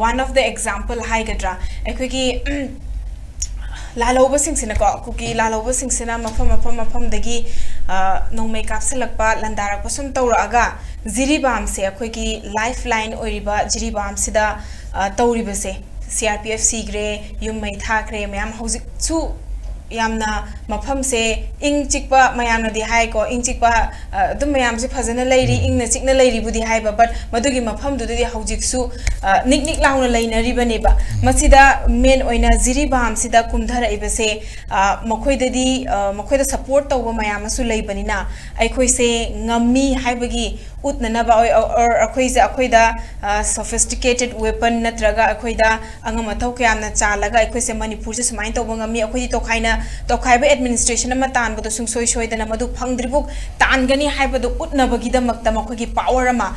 वन ऑफ द एग्जांपल हाइगद्रा अखोई की लालोबा सिंगसिना को कुकी लालोबा सिंगसिना मफम दगी नोंमै कापसलकपा लंदारकपा सुम तौरागा जिरिबाम से अखोई की लाइफ लाइन ओरिबा जिरिबाम सिदा तौरिबसे सीआरपीएफ सीग्रे युमै थाख्रे मयाम हौजिक सु यामना मफम से इंग चिकपा मयामना दि हाई को इंग चिकपा दुम मयाम से फजन लैरी इंग न चिकना लैरी बुदि हाई बट मदुगी मफम दुदि हौजिकसु निक निक लाउना लैनरी बनेबा मसिदा मेन ओइना जिरिबाम सिदा कुमधरइबसे मखोइददि मखोइदा सपोर्ट तौबा मयामसु लैबनिना अखोइसे ngami हाइबगी utnanaba or akoiza akoida sophisticated weapon natraga akoida angama thau kyamna chalaga akoise manipur se sumain to bangami akoi to khaiba administration ama tan bodo sungsoi soidana madu phangdribuk tangani haibadu utnabagi da makta makogi power ama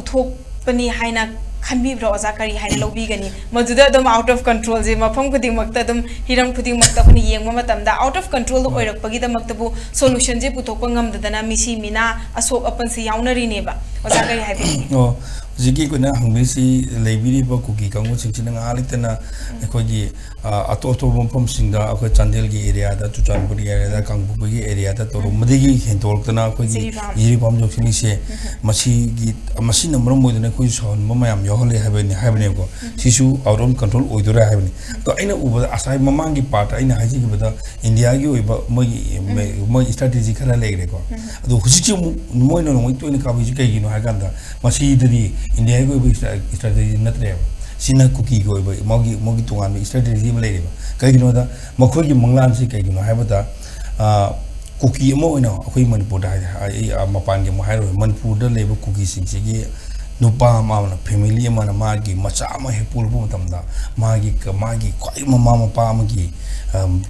uthok pani haina खनबी ब्रो ओजा करी हाइन लोबी गनी मजुदा दम out of control जे मफम खुदिंग मक्ता दम हिरम खुदिंग मक्ता खनि येंगमा मतमदा आउट ऑफ कंट्रोल ओइरकपगी द मक्तबु सॉल्यूशन जे पुथोकप ngamdadana मिसी मिना असोक अपन से याउनरी नेबा ओजा करी हाइबी ओ जिकी कोना हंगमिसी लेबिरी ब कुकी कांगो सिंचिना आलितना एकोगी अतोतो बमफम सिंगा अखो चांदेल की एरिया दा चुचानपुर एरिया दा कांगबु की एरिया दा तोरो मदिगी हेंतोलतना अखोगी जिरिबाम जोखिनी से मसी की मसी नंबर मोदने कोई सोन मयाम योहले हाइबने को सिसु आउट ऑफ कंट्रोल ओइदोरा हाइबने तो आइना उबा आसाय ममांगी पार्ट आइना हाइजी की बदा इंडिया की ओइबा मई स्ट्रेटजी खरा लेगरे को अदो हुजिची मोइनो मोइ तोइना काबिजी कइगिनो हागंदा मसी ददी इंडिया की स्ट्रेटजी नत्रे सिना कुकी को मोगी तोंगान स्ट्रेटजी में लेरेबा कइगिनो दा मखोगी मंगलान से कइगिनो हाइबदा कुकी अमो ओइना अखोई मनपुर दा मपान के महारो मनपुर दा लेबा कुकी सिंगसी नुपा मामना फैमिली माना मागी मचा मा हे पुलबु मतमदा मागी क्वाइ ममा मपा अमगी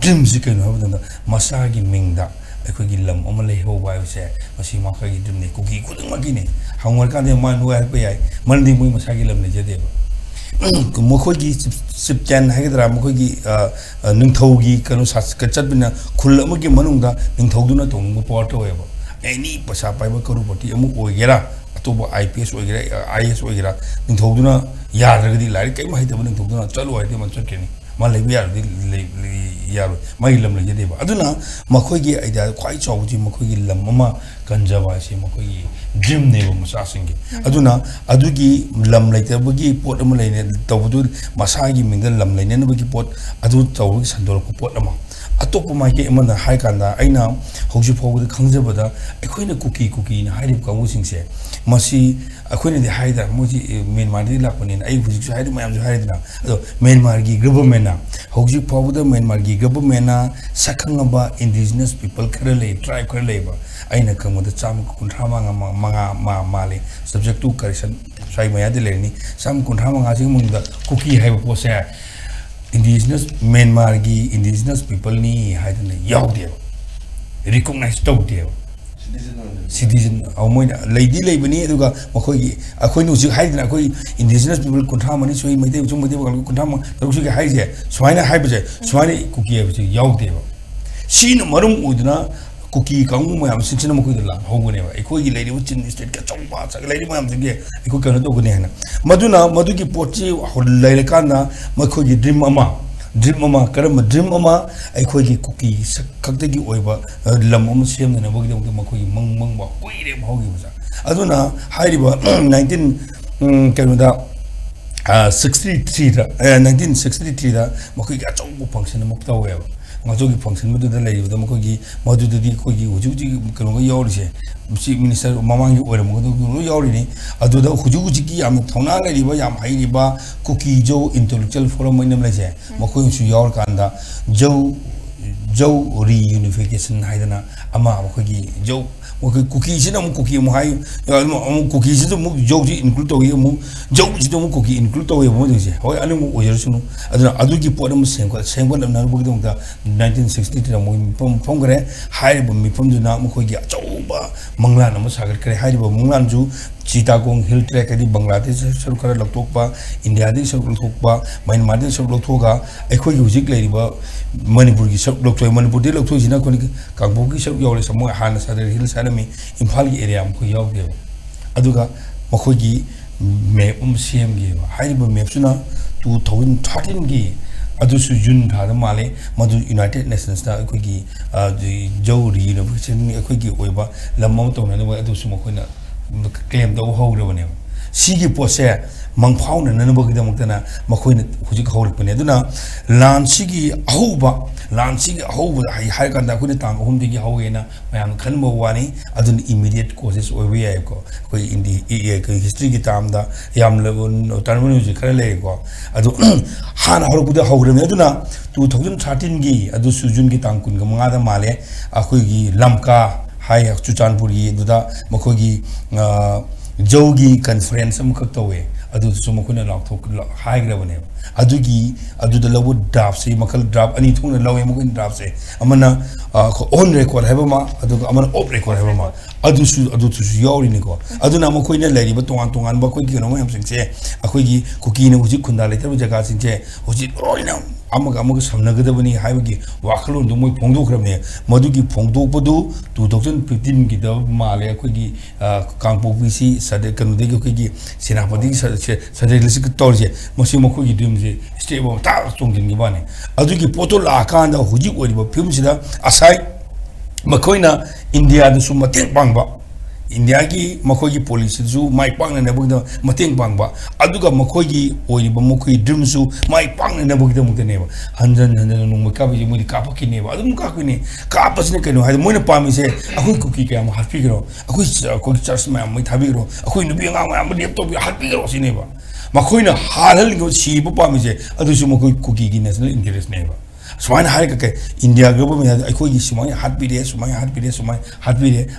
ड्रीम से कइनो हबदा मसागी मिंगदा अखोगी लम अम ले हो बायसे मसी माखगी ड्रीम ने कुकी खुदंग मगिने हांगर कादे मान नुआय पे याय मनदी मुई मसागी लम ने जदेबा मखोगी सिपचन हाइगद्रा मखोगी निंथौगी कनो सास कचतबिना खुल अमगी मनुंगदा निंथौदुना तोंग पोर्ट होयबा एनी पसा पाइबा करूपटी अमु ओइगेरा तो IPS IS वगैरह निंथौदुना यारगदी लाइक कई माहितब निंथौदुना चलो आइदे मन चटकेनी मा लेबि यारदी यारो माइ लम लेजेदेबा अदुना मखोगी आइदा ख्वाइ चौजी मखोगी लम अमा कंजबा से मखोगी ड्रीम नेबो मसा सिंगे अदुना अदुगी लम लेतबगी पोट अमा लेने तौबदु मसागी मिंगल लम लेनेबगी पोट अदु तौबगी संदोरको पोट अमा अतोप माइके अमना हाइ कांदा आइना हौजि फोगद खंगजबदा अखोइना कुकी ना हाइरिब कांगुसिंग से मसी अखोइना दि हाइदा मोजि म्यांमार दि लापनिन आई हुजि सु हाइदि मयाम सु हाइदिना अदो म्यांमार गी गवर्नमेंट ना हौजि फोगद म्यांमार गी गवर्नमेंट ना सखंगबा इंडिजिनस पीपल खरले ट्राइब खरलेबा आइना खंगमदा चाम कुंठा मंगा माले सब्जेक्ट टू करेक्शन साइ मया दि लेनी चाम कुंठा मंगा सि मुंदा कुकी हाइब पोसे इंडिजिनस म्यांमार की इंडिजिनस पीपल नी हाइदने यावदे रिकॉग्नाइज तौदे सिटीजन अमोइना लेदी लेबनी अदुगा मखोई अखोइनु जि हाइदना अखोई इंडिजिनस पीपल कुंठा मनि सोई मैदे जुम मैदे बगल कुंठा म तरुसु के हाइजे स्वाइना हाइबजे स्वाइने कुकी हाइबजे यावदे सीन मरुम उदना कुकी कांगु मयाम सिंचिना मखोई ला होगने बा एखोई लेदी उचिन स्टेट का चौबा सा लेदी मयाम जगे एखो कनो तो गने हना मदुना मदुगी पोची लेले काना मखोई ड्रीम अमा ड्रीम अमा करम ड्रीम अमा अखोई की कुकी खक्ते की ओइबा लम अम सेम ने बगि दम मखोई मंग मंग बा कोइरे भाउगी बजा अदुना हाइरिबा 19 केनुदा 63 दा 1963 दा मखोई का चौबो फंक्शन म तवे ngajogi function medu da lei da mako gi modu di ko gi huju kano ga yawri se chief minister mamang gi ore mo do yawri ni adu da huju gi am thona la ri ba yam hai ri ba cookie jo intellectual forum mai nam la se mako su yawr kan da jo reunification haidana ama mako gi jo cookie ji na cookie mo hai cookie ji mo jo ji include to gi mo jo ji mo cookie include to mo de se hoi anu mo oyer sunu adu gi podam sengko na bu gi da 1963 mo pom gre hai bu mi pom na mo ko gi achauba mangla na mo sagar kre hai bu manglan ju Chittagong hill track di Bangladesh sar kara laktok pa India di sar laktok pa Myanmar di sar laktok ga ekhoi gi hujik lai ba Manipur gi sar laktok Manipur di laktok jina ko ni kangbo gi sar yawle samo han sar hill sar mi Imphal gi area am ko yaw de aduga makhoi gi map cm gi hai bu map suna 2013 gi adusu June thada male madu United Nations da ekhoi gi jo reunification ekhoi gi oiba lamam to na adusu makhoi na claim da ho re bane sigi pose mang phau na nan bagi da mukta makhoi na hujik hawrik bane duna lan sigi ahuba hai kan da khuni tang hum digi hawe na mayam khan mo wani adun immediate causes oi we ai ko koi indi history gi tam da yam level terminology khare le ko adu han haru bu da hawre me duna 2013 gi adu sujun gi tang kun ga manga da male akhoi gi lamka hai Chuchanpuri duda makogi jogi conference am khaktawe adu sumakuna lakthok hai grabane adugi aduda lawu drop se makal drop ani thungna lawe mukun drop se amana on record haba ma aduga amana off record haba ma adu su yawri ni ko aduna makoina lari ba tongan ba koi kino yam sing se akoi gi kuki ne huji khunda le tar jaga sing se huji roina amaga samnagadabani haibagi wakhalo do moi phongdo khrabne madugi phongdo podu 2015 gi da male ko gi kangpo pc sade kanode gi senapati sade lisik torje mosi moko gi dim je stable ta chongdin gi bane adugi poto la kan da huji ori ba film sida asai makoina india da suma teng bangba India ki makogi police zu mai pang na bugda mateng pang ba aduga makogi oi ba makogi dream zu mai pang na bugda mukta ne ba hanjan no ka bi mu ka pa ki ne ba adum ka ku ne ka pa sine ke no ha mo na pa mi se akoi cookie ka ma happy gro akoi church ma mai thabi gro akoi nu bi nga ma ma lep to bi happy gro sine ba makoi na halal go si pa mi se adu su makoi cookie gi national interest ne ba Sumai hari ke India government ada aku ini sumai hat bide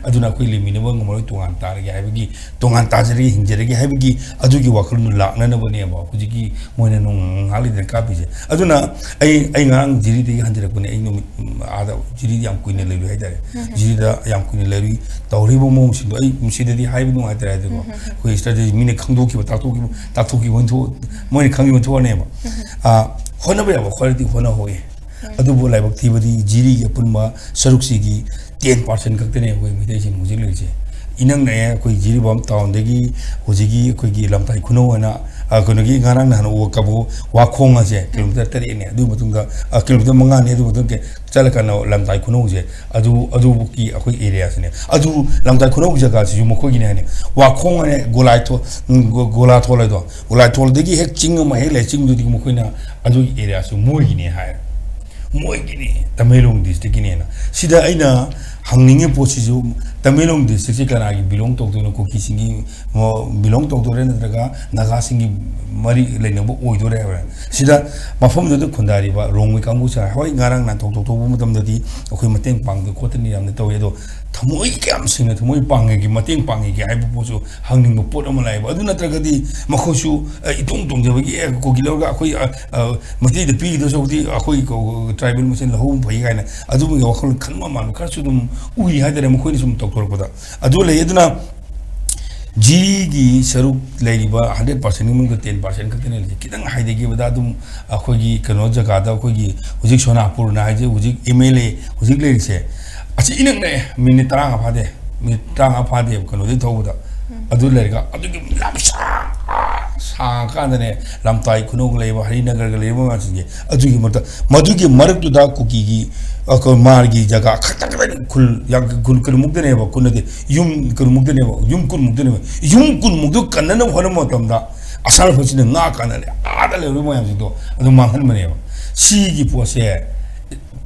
aduna aku ini minimum ngomong tungan tar ya hebgi tungan tajri hinjere ke hebgi adugi wakil nula nana bani apa aku jadi mau nung hal itu kapi je aduna ai ngang jiri di hanjere aku ni ai nung ada jiri yang aku ini lelu hari jiri dah yang aku ini lelu tahu ribu mau mesti ai mesti di hebgi nung ada itu aku strategi mini kangdo ki tak tu ki wantu mau ni kangi wantu ni apa hona berapa quality hona hoye adubu lai bakti badi jiri ge punma saruk sigi 10% kaktene hoi mi dei jin mujil leje inang na koi jiri bam town degi hojigi koi gi lamtai khuno na kono gi ngarang na no kabu wa khonga je kilometer tari ne adu matunga kilometer manga ne adu matung ke chalaka na lamtai khuno je adu ki akoi area sne adu lamtai khuno jaga ji mo ko gi ne wa khonga ne gola thole do gola thol degi hek ching ma he le ching du di mo ko na adu area su mo gi ne ha moi gini Tamelong district gini na sida aina hangninge posiju Tamelong district kana gi belong to ko kisingi mo belong to re na daga naga singi mari leina bo oi do re sida mafam do khundari ba rongwi kangu sa hoi ngarang na to bu mutam da di akoi mateng pang ko tani yam na to yedo thamoi kyam sina thamoi pange gi mateng pange gi ai bu su hangning bo pot ama lai ba adu na traga di makhosu itong tong je ba gi ko gi loga akoi mati de pi do so di akoi ko tribal machine la home bhai gaina adu mi wakhol khanma man ka su dum ui hadare mo khoi ni sum tok tor ko da adu le yeduna Jigi saruk leriba 100% ni mungkin 10% katene le kitang haide gi bada dum akoi gi kano jaga da akoi gi hujik sonapur na haje hujik MLA hujik le se achi inang ne minit tarang phade kano de thobuda adu le ga adu gi lapsa sang kandane lamtai kunung leba Harinagar leba macamnya adugi madu dah kuki gi aku margi jaga kata kul yang kun mukde neba kunade yum kun mukde neba yum kun mukde kanana hona motam da asal pasti ngak kanane ada le rumah yang itu adu mangan meneba si gi pose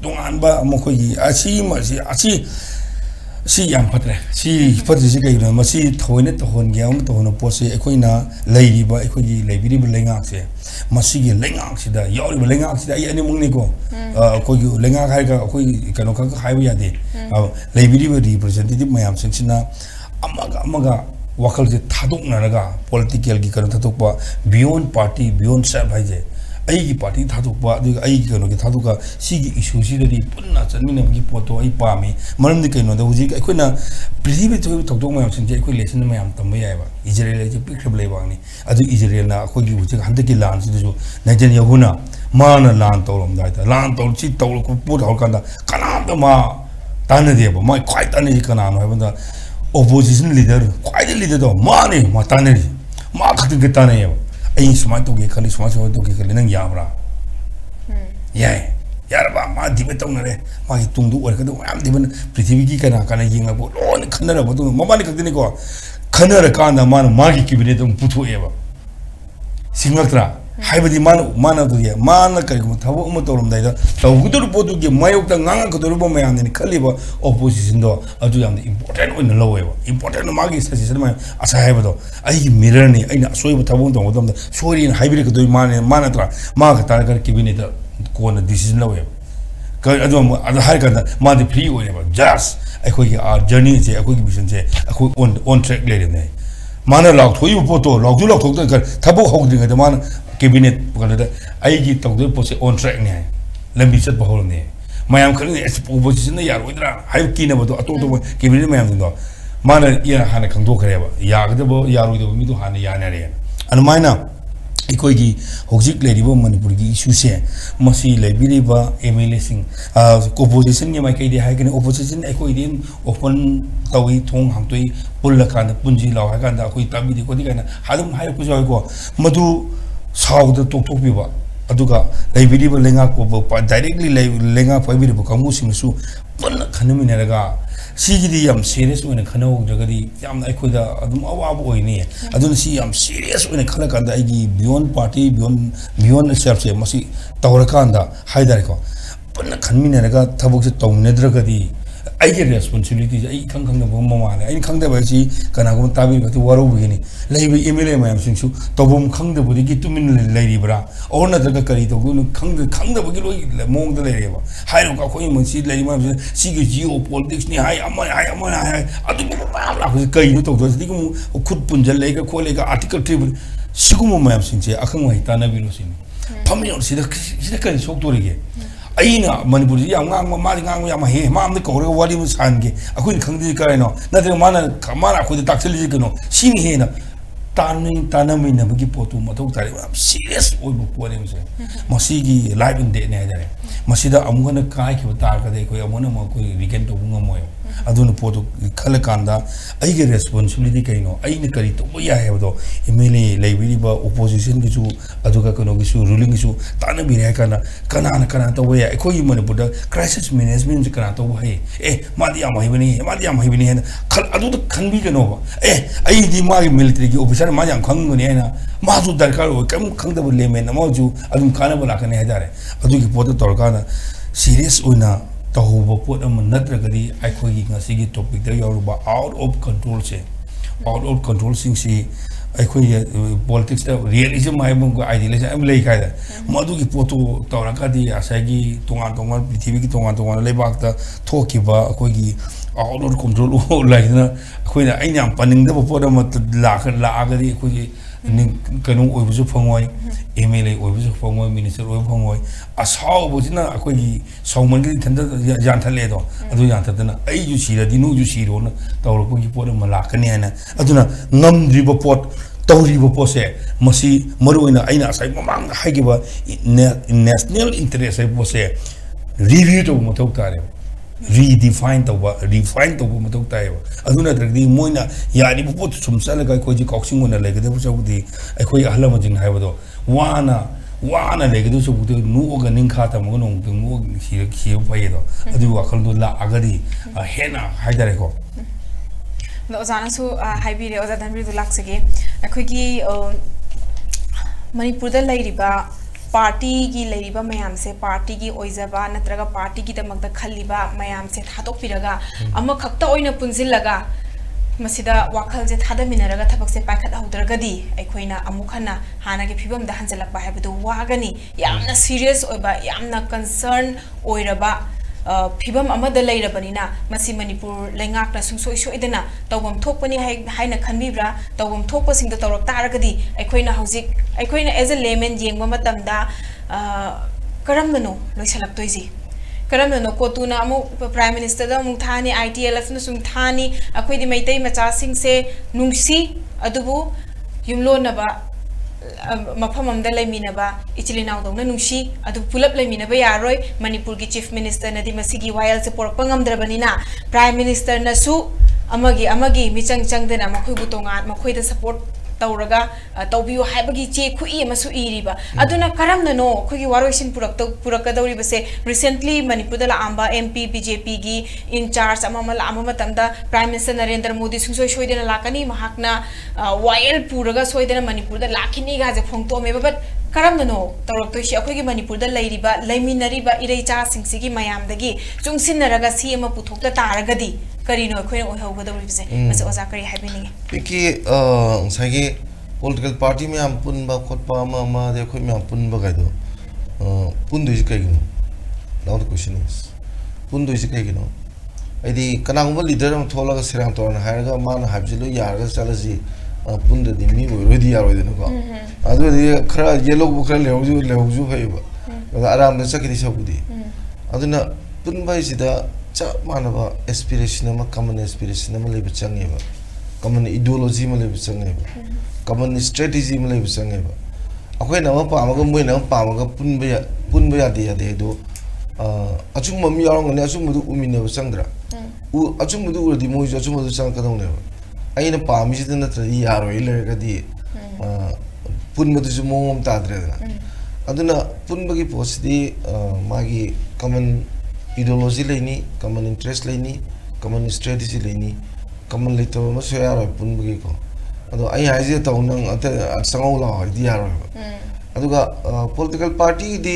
dongan ba mokoi si yang patre si patre si kayu nama si thawai tahun giam tahun pose ekoi na lay ba ekoi di berlengak se masih gi lengak sih dah ya orang berlengak sih dah ya ni mungkin ko koi lengak hari ka koi kano ka hai ya deh lay representative mayam sensina amaga wakal je thaduk naraga political gi kano thaduk pa beyond party beyond sab hai je आई party थादुपा आई कनो के थादुका सिगी issue सिदि पुन्ना चनमिना की photo आई पामी मरम दि कनो the हुजि अखोना Prithvi थोइ थोकदोक मयाम सिंजे अखोइ lesson मयाम तम यायबा Israel जे पिख्रब लेबांगनी अदु इजराइल ना अखोइ हुजि हंद की लान सिदु नाइजन यहुना माना लान तौलम दाइता लान तौल छि तौल को पुट हौकंदा कनाम मा ताने देबो मा ख्वाइ ताने कनाम हैबंदा opposition leader ख्वाइ लीडर दो माने मा ताने मा खतिन के ताने यो आई समाज तो के खाली समाज तो के खाली नंग याबरा याय यारबा मा दिबे तौनरे मा की तुंगदु ओर कदो याम दिबन पृथ्वी की कना कना यिंगा बो लोन खनरा बदु मबानी कदने को खनरा कांदा मान मा की किबने तुम पुथो एबा सिंगत्रा हाइबदी मान तो ये मान कई को थबो उम तोरम दाइदा तौगुदुर पोदु के मायोक ता ngang को दोरबो मयाम ने खलिबो opposition दो अदु याम important ओइन लवेबो important मागी सजेशन मा असा हाइबदो आई मिरर ने आइना सोइबो थबो तो दम सोरी हाइबरी को दो मानत्रा मा का तार कर किबिने ता कोन डिसीजन लवेबो क अदु हाइ का मा दि फ्री ओइबो जस्ट अखोइ की आर जर्नी से अखोइ की मिशन से अखोइ ऑन ट्रैक ले ने माना लाख थोइ पोतो लाख थोक कर थबो होदिंग द मान कैबिनेट पकड़े आई की तौदे पोसे ऑन ट्रैक ने लंबी चत बहुल ने मयाम खने ओपोजिशन यार ओइद्रा हाइ की ने बतो अतो तो कैबिनेट मयाम दो माने ये हाने खंदो खरेबा यागदबो यारोइदो मी तो हाने याने रे अनुमाइना इकोई की होजिक लेरिबो मणिपुर की इशू से मसी लेबिरिबा एमएलए सिंह ओपोजिशन के माइकई दे हाइ कने ओपोजिशन इकोई दिन ओपन तवी थोंग हांतोई पुल्ला कान पुंजी लाव हा कान अखोई ताबी दे कोदी कान हादम हाइ कुजो को मधु साउद तोकतोकबिबा अदुगा लेबिरिबा लेंगा को डायरेक्टली लेंगा फाइबिरिबा कांगु सिंगसु पन खनमिनरगा सिगिदी याम सीरियस ओइना खनौ जगदी याम अखोइदा अदुम अवाब ओइनी अदुन सी याम सीरियस ओइना खला कांदा आइगी बियॉन्ड पार्टी बियॉन्ड सेल्फ से मसी तौरकांदा हाइदारे को पन खनमिनरगा थबक से तौनेद्रगदी आइगे रेस्पॉन्सिबिलिटी आई खंग माने आई खंगदबसी कनागुम ताबी बतु वारो बिगिनी लेबि एमएलए मयाम सिंसु तबुम खंगदबुदि की तुमिन लेरिब्रा और नदरगा करी तो गुनु खंगदबगी लोइ मोंगद लेरेबा हाइरो का कोइ मनसी लेरिमा सिगे जियो पॉलिटिक्स नि हाइ अदु बामला खुज कई तो दिगु खुद पुंजल लेगा खोलेगा आर्टिकल 3 सिगुम मयाम सिंसे अखंग वहि तानाबिरोसिनी फमियोर सिदा करी सोक्तोरिगे अइना मणिपुर जी याम ngang ma ngang याम हे माम ने कोरे वाली में सान के अखुन खंगदि करेनो नदे माना खुद ताक्सली जी कनो सिनि हेना तानमी नबगी पोतु मथौ तारे सीरियस ओइबो पोरे मसे मसी की लाइव इन डे ने हाइदारे मसीदा अमुगन काय के तार कदे कोइ अमुन म कोइ वीकेंड तो बुंगा मोय अदुन पोतु खल कांदा आइगे रेस्पॉन्सिबिलिटी कइनो आइने करी तो या हेबदो एमएलए लेबिरिबा ओपोजिशन की छु अदुगा कनो की छु रूलिंग की छु ताना बिरे कना तो वे कोइ मणिपुर क्राइसिस मैनेजमेंट कना तो है ए मादि याम हाइबनी है खल अदु तो खनबी कनो ए आई दि मागी मिलिटरी की ऑफिसर मा याम खंगनी है माजु दरकार हो कम खंगदब लेमेन मजु अदुम खाना बला कने हाइदारे अदुगी पोत तोरकाना सीरियस ओइना तहुबो पोत अम नत्रगदी आइखोगी ngasi टॉपिक द योरुबा आउट ऑफ कंट्रोल सिंग सी आइखोई पॉलिटिक्स द रियलिज्म हाइबम को आइडियलिज्म am lei खाइदा मदुगी पोतो तोरकादी आसागी तोंगा पृथ्वी की तोंगा लेबाक ता थोकिबा अखोगी आउट ऑफ कंट्रोल लाइना अखोइना आइना याम पनिंगदबो पोत अम लागदी अखोगी कनु ओइबुजु फंगोय एमएलए ओइबुजु फंगोय मिनिस्टर ओइबु फंगोय असाव बुजिना अखोगी सौमनगी थंद जानथले दो अदु जानथदना आइजु सिरदि नुजु सिरोना तौरकोगी पोत मलाकनी हैना अदुना ngमद्रिबो पोत तौरिबो पोसे मसी मरुइना आइना साइ ममांग हाइगिबा नेशनल इंटरेस्ट है पोसे रिव्यू तो मथौ तारे redefine refine to matok tai aduna dragdi moina yani bu sum salaga ko ji coxing ona legade bu sabudi ai ahlama jing haibado wana legade so bu nu ga ning kha ta mo no nu hi paido adu wakal do la agari hena haidare ko no ozana su haibi re ozadan bi du laksage akhoi ki manipur da lairiba party की लेरिबा मयाम से party की ओइजबा नत्रगा party की दमकता खल्लिबा मयाम से थातोक पिरगा अमा खक्ता ओइना पुंजिलगा मसिदा वाखल जे थादमिनरगा थबक से पाखत हौदरगदी अखोइना अमुखना हाना के फिबम दा हंजलक बायबदो वागनी यामना सीरियस ओइबा यामना कंसर्न ओइरबा फिबम अमद लेरबनिना मसि मणिपुर लेंगाकना सुंसोइ सोइदना तवम थोकपनि हाइना खनबिब्रा तवम थोकपसिंग द तौरक तारगदी अखोइना हौजिक अखोइना एज अ लेमन येंगबा मतमदा करमनो लोइसलक्तोइजी करमनो कोतुना अमु प्राइम मिनिस्टर दा मु थानी आईटीएलएफ न सुं थानी अखोइदि मैतै मचासिंग से नुंगसी अदुबु युमलोनबा मफम अमदा लेमिनबा इचिलिनाव दौना नुंसी अदु पुलप लेमिनबा यारोय मणिपुर की चीफ मिनिस्टर नदी मसिगी वायल से पोरक पंगमद्रबनिना प्राइम मिनिस्टर नसु अमगी मिचंग चंगदना मखोइबु तोंगा मखोइदा सपोर्ट तौरगा तौबियो हाइबगी चे खुई अमसु इरिबा अदुना करमननो खुगी वारोइसिन पुरकदौरिबसे रिसेंटली मणिपुर दा लांबा एमपी बीजेपी की इंचार्ज अममल अममतमदा प्राइम मिनिस्टर नरेंद्र मोदी सुंसोय सोइदेना लाकनी महाकना वायल पुरगा सोइदेना मणिपुर दा लाखिनी गाजे फोंतोमेबा बट करमननो तौरक्तोइसि अखोगी मणिपुर दा लैरिबा लैमिनरिबा इरेचा सिंगसिगी मयामदगी चुंगसिनरगा सी अमा पुथोकता तारगदी करीनो अखोइना ओहौगदौरिबसे मसे ओजा करी हाइबिनिगे पिकी सागे political party में हम पुनबा खोटपा मा देखो में हम पुनबा गाइदो पुनदुइस कइगिनो now the question is पुनदुइस कइगिनो आइदि कनागुम लीडर हम थोलागा सिराम तोरन हायगा मान हाबजिलो यारगा चलजी पुनददि मी ओइरोदि यारोइदनको अदुदि खरा येलो बुखरा लेवजु फैबा आराम न चकिदि सबुदि अदुना पुनबाइसिदा चा मानबा एस्पिरेशन अमा कॉमन एस्पिरेशन अमा लेब चंगेबा कॉमन आइडियोलॉजी में लेब चंगेबा कॉमन स्ट्रेटजी में लेब चंगेबा अखोइना मा पामगा मोइना पामगा पुनबा यादे दो अचुम मम यारंगने अचुम मदु उमिनेबा चंगद्रा उ अचुम मदु उरदि मोइ अचुम मदु चंगकदौनेबा अइना पामिसिदा नत्रदि यारोइ लेरगदि पुनबदुजु मोम ताद्रेदना अदुना पुनबगी पोस्टि मागी common ideology laini common interest laini common strategy laini common lito ma so yaro punbagi ko ado ai haije to nang ate sangau la di yaro aduga political party di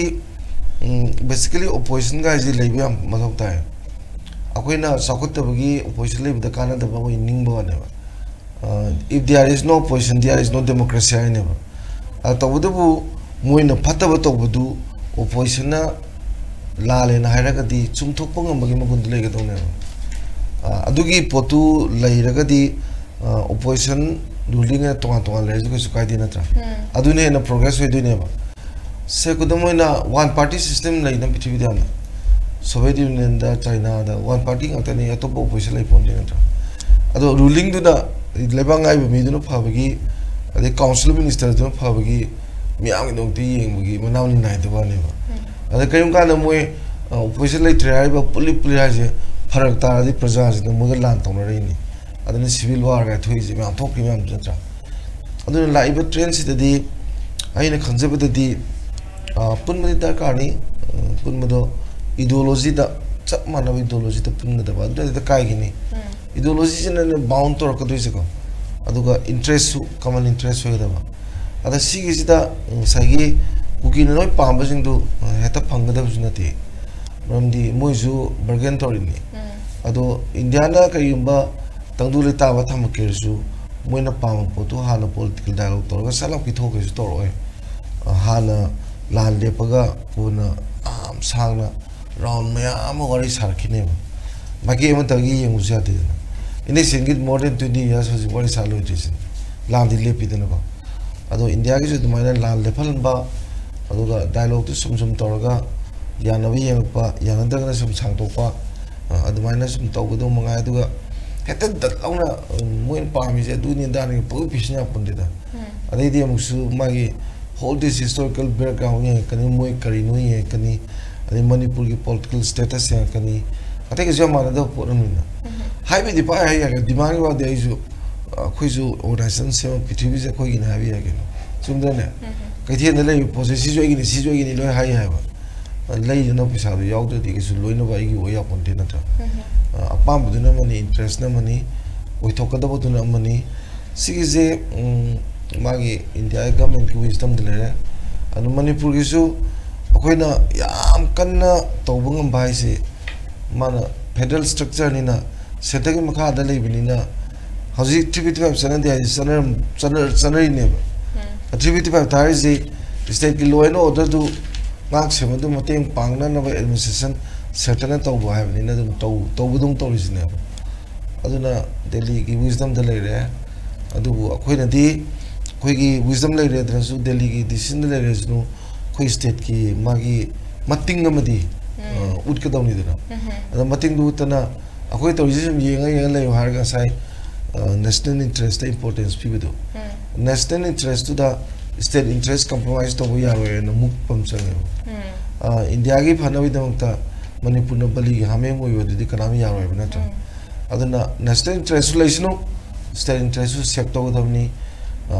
basically opposition ga ji leibi am mathok tai akoina sakut bagi opposition leibi da kana da ba ning ba ne if there is no opposition there is no democracy ne ba to bu moina phataba to bu opposition na लाले ना हायरगदी चुमथोकपंग मगी मगुंद लेगदोने अदुगी पोतु लैरगदी opposition ruling ने तोंगा तोंगा लेजु के सुकाइदि नत्रा अदुने न progress होइदुनेबा से कुदमोइना one party system लैना पृथ्वीदा Soviet union दा China दा one party ngakani atopo opposition लै पोंदे नत्रा अदो रूलिंग दुदा लेबांग आइबो मिदुनो फाबगी अदे काउंसिल मिनिस्टर दुनो फाबगी मियाम नोंति येंबगी मनावनि नाइदबानेबा अदे कयम कान मोय ओपोजिशन लै ट्राइबा पुली हाजे फरक तारदि प्रजा जे मोग लान तोनरैनि अदने सिविल वार गा थोइजे म्याम थोकि म्याम जत्रा अदने लाइबा ट्रेन सिददि आइने खंजबददि पुनमदि दरकारनि पुनमदो आइडियोलॉजी दा चप मानव आइडियोलॉजी दा पुनदबा अदने काइगिनि आइडियोलॉजी जने बाउंड तोरकदोइसेको अदुगा इंटरेस्ट कॉमन इंटरेस्ट होइदबा अदा सिगिसिदा साइगी कुकीन नोय पामबसिंदु हेता फंगदबसु नति मरमदि मोइजु बर्गेन तोरिनि अदो इंडियाना कयुंबा तंदुले ताबा थमकेरसु मोइना पाम पोतु हाना पॉलिटिकल डायलॉग तोरगा सलाक पिथोकेसु तोरओय हाना लाल लेपगा पुना आम सांगना राउंड मयाम वरी सारखिने बाकी एमतगी येंगुसु याते इने सिंगिट मोर देन 20 इयर्स हजि वरी सालो दिसिन लांदि लेपिदनको अदो इंडिया की जो दुमाइना लाल लेफलबा अदुगा डायलॉग तो सुम तौरगा यानबी येंगपा यानदगना सुम सांगतोपा अदुमाइना सुम तौगदो मंगा अदुगा हेता दलाउना मोइन पामिजे दुनि दानि पु पिसना पुंदेदा अदैदि अमुसु मागी होल दिस हिस्टोरिकल बैकग्राउंड ये कनी मोइ करिनो ये कनी अदि मणिपुर की पॉलिटिकल स्टेटस ये कनी अते के जो माने दो पोरमिना हाई भी दिपा है या दिमाग में बात है जो कोई जो ऑर्गेनाइजेशन से पृथ्वी से कोई गिना भी है कि सुंदर ने कहीं न ले पोजेसी जो गिनी सी जो गिनी लो हाई है ले जो ना पैसा तो याद तो दिखे सुलोई ना बाई की वो या कौन देना था अपाम बुधना मनी इंटरेस्ट ना मनी वो तो कदम बुधना मनी सिकी से मागी इंडिया गवर्नमेंट की विजडम दिले रहे अनु मणिपुर की जो कोई ना याम कन्ना तो बुंगम भाई से माना फेडरल स्ट्रक्चर नी ना सेटल के मखा आदले भी ना हज़ी 355 सनर दिया सनर ही नहीं बा 355 तारीख से स्टेट की लॉ एंड ऑर्डर तो मार्क से मतलब मतें पांगना ना वो एडमिनिस्ट्रेशन सेटल तो वो है नहीं ना तो बुदुंग तो इसने अदुना दिल्ली की विजडम दले रहे अदु कोई नदी कोई की विजडम ले रहे थे दिल्ली की डिसीजन ले रहे थे कोई स्टेट की मागी मतिंग मदी उठ के दाउनी देना अदु मतिंग दो तना कोई तो जिसम ये ले हार का साइ national interest importance people do national interest to the state interest compromise to we are no muk pam sang india gi phana wi damta manipur na bali hame mo yo di kanami ya ro na ta aduna national interest relation state interest sek to damni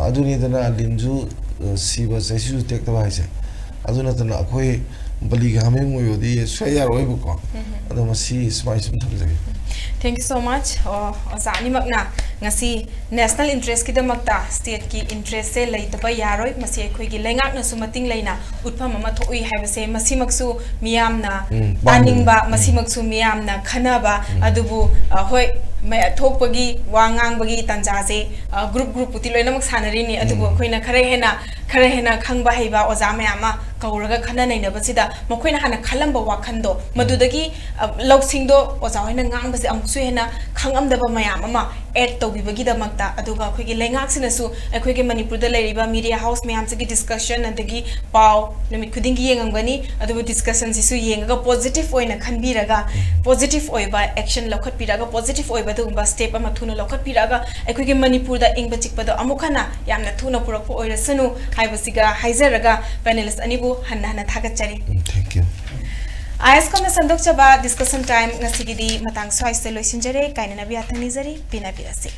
aduni dana linju siba sai su tek ta bai se aduna tana akoi bali gi hame mo yo di so ya ro ko aduma si smai sum tham jage Thank you so much. Ozani magna ngasi national interest ki damakta state ki interest se lai taba yaroi masi khoi gi lengak na sumating leina utpham ama thoi haibase masi maksu miyam na taning ba masi maksu miyam na khana ba adubu hoi mai thok pagi wangang bagi tanja se group puti loina mak sanari ni adubu khoi na khare hena khang ba haiba oza mayama kauraga khana nei na basida makoi na hana khalam ba wakhando madudagi loksing do oza hoina ngang base amsu hena khangam daba mayam ama add to bibagi damakta aduga khoi gi lengak sinasu khoi gi manipur da leiriba media house mayam se gi discussion adagi pau limit khuding gi yengangani adubu discussion sisu yengaga positive oina khanbiraga positive oiba action lokhat piraga positive oiba dugba step ama thuna lokhat piraga khoi gi manipur da ingba chikpa do amukhana yamna thuna purak oirasanu haibasiga haizaraga panelist anibu hanna thagachari thank you ISCOM na sandok chaba discussion time ngasigidi matang swai se loisinjare kaina nabi athani jari pina pirase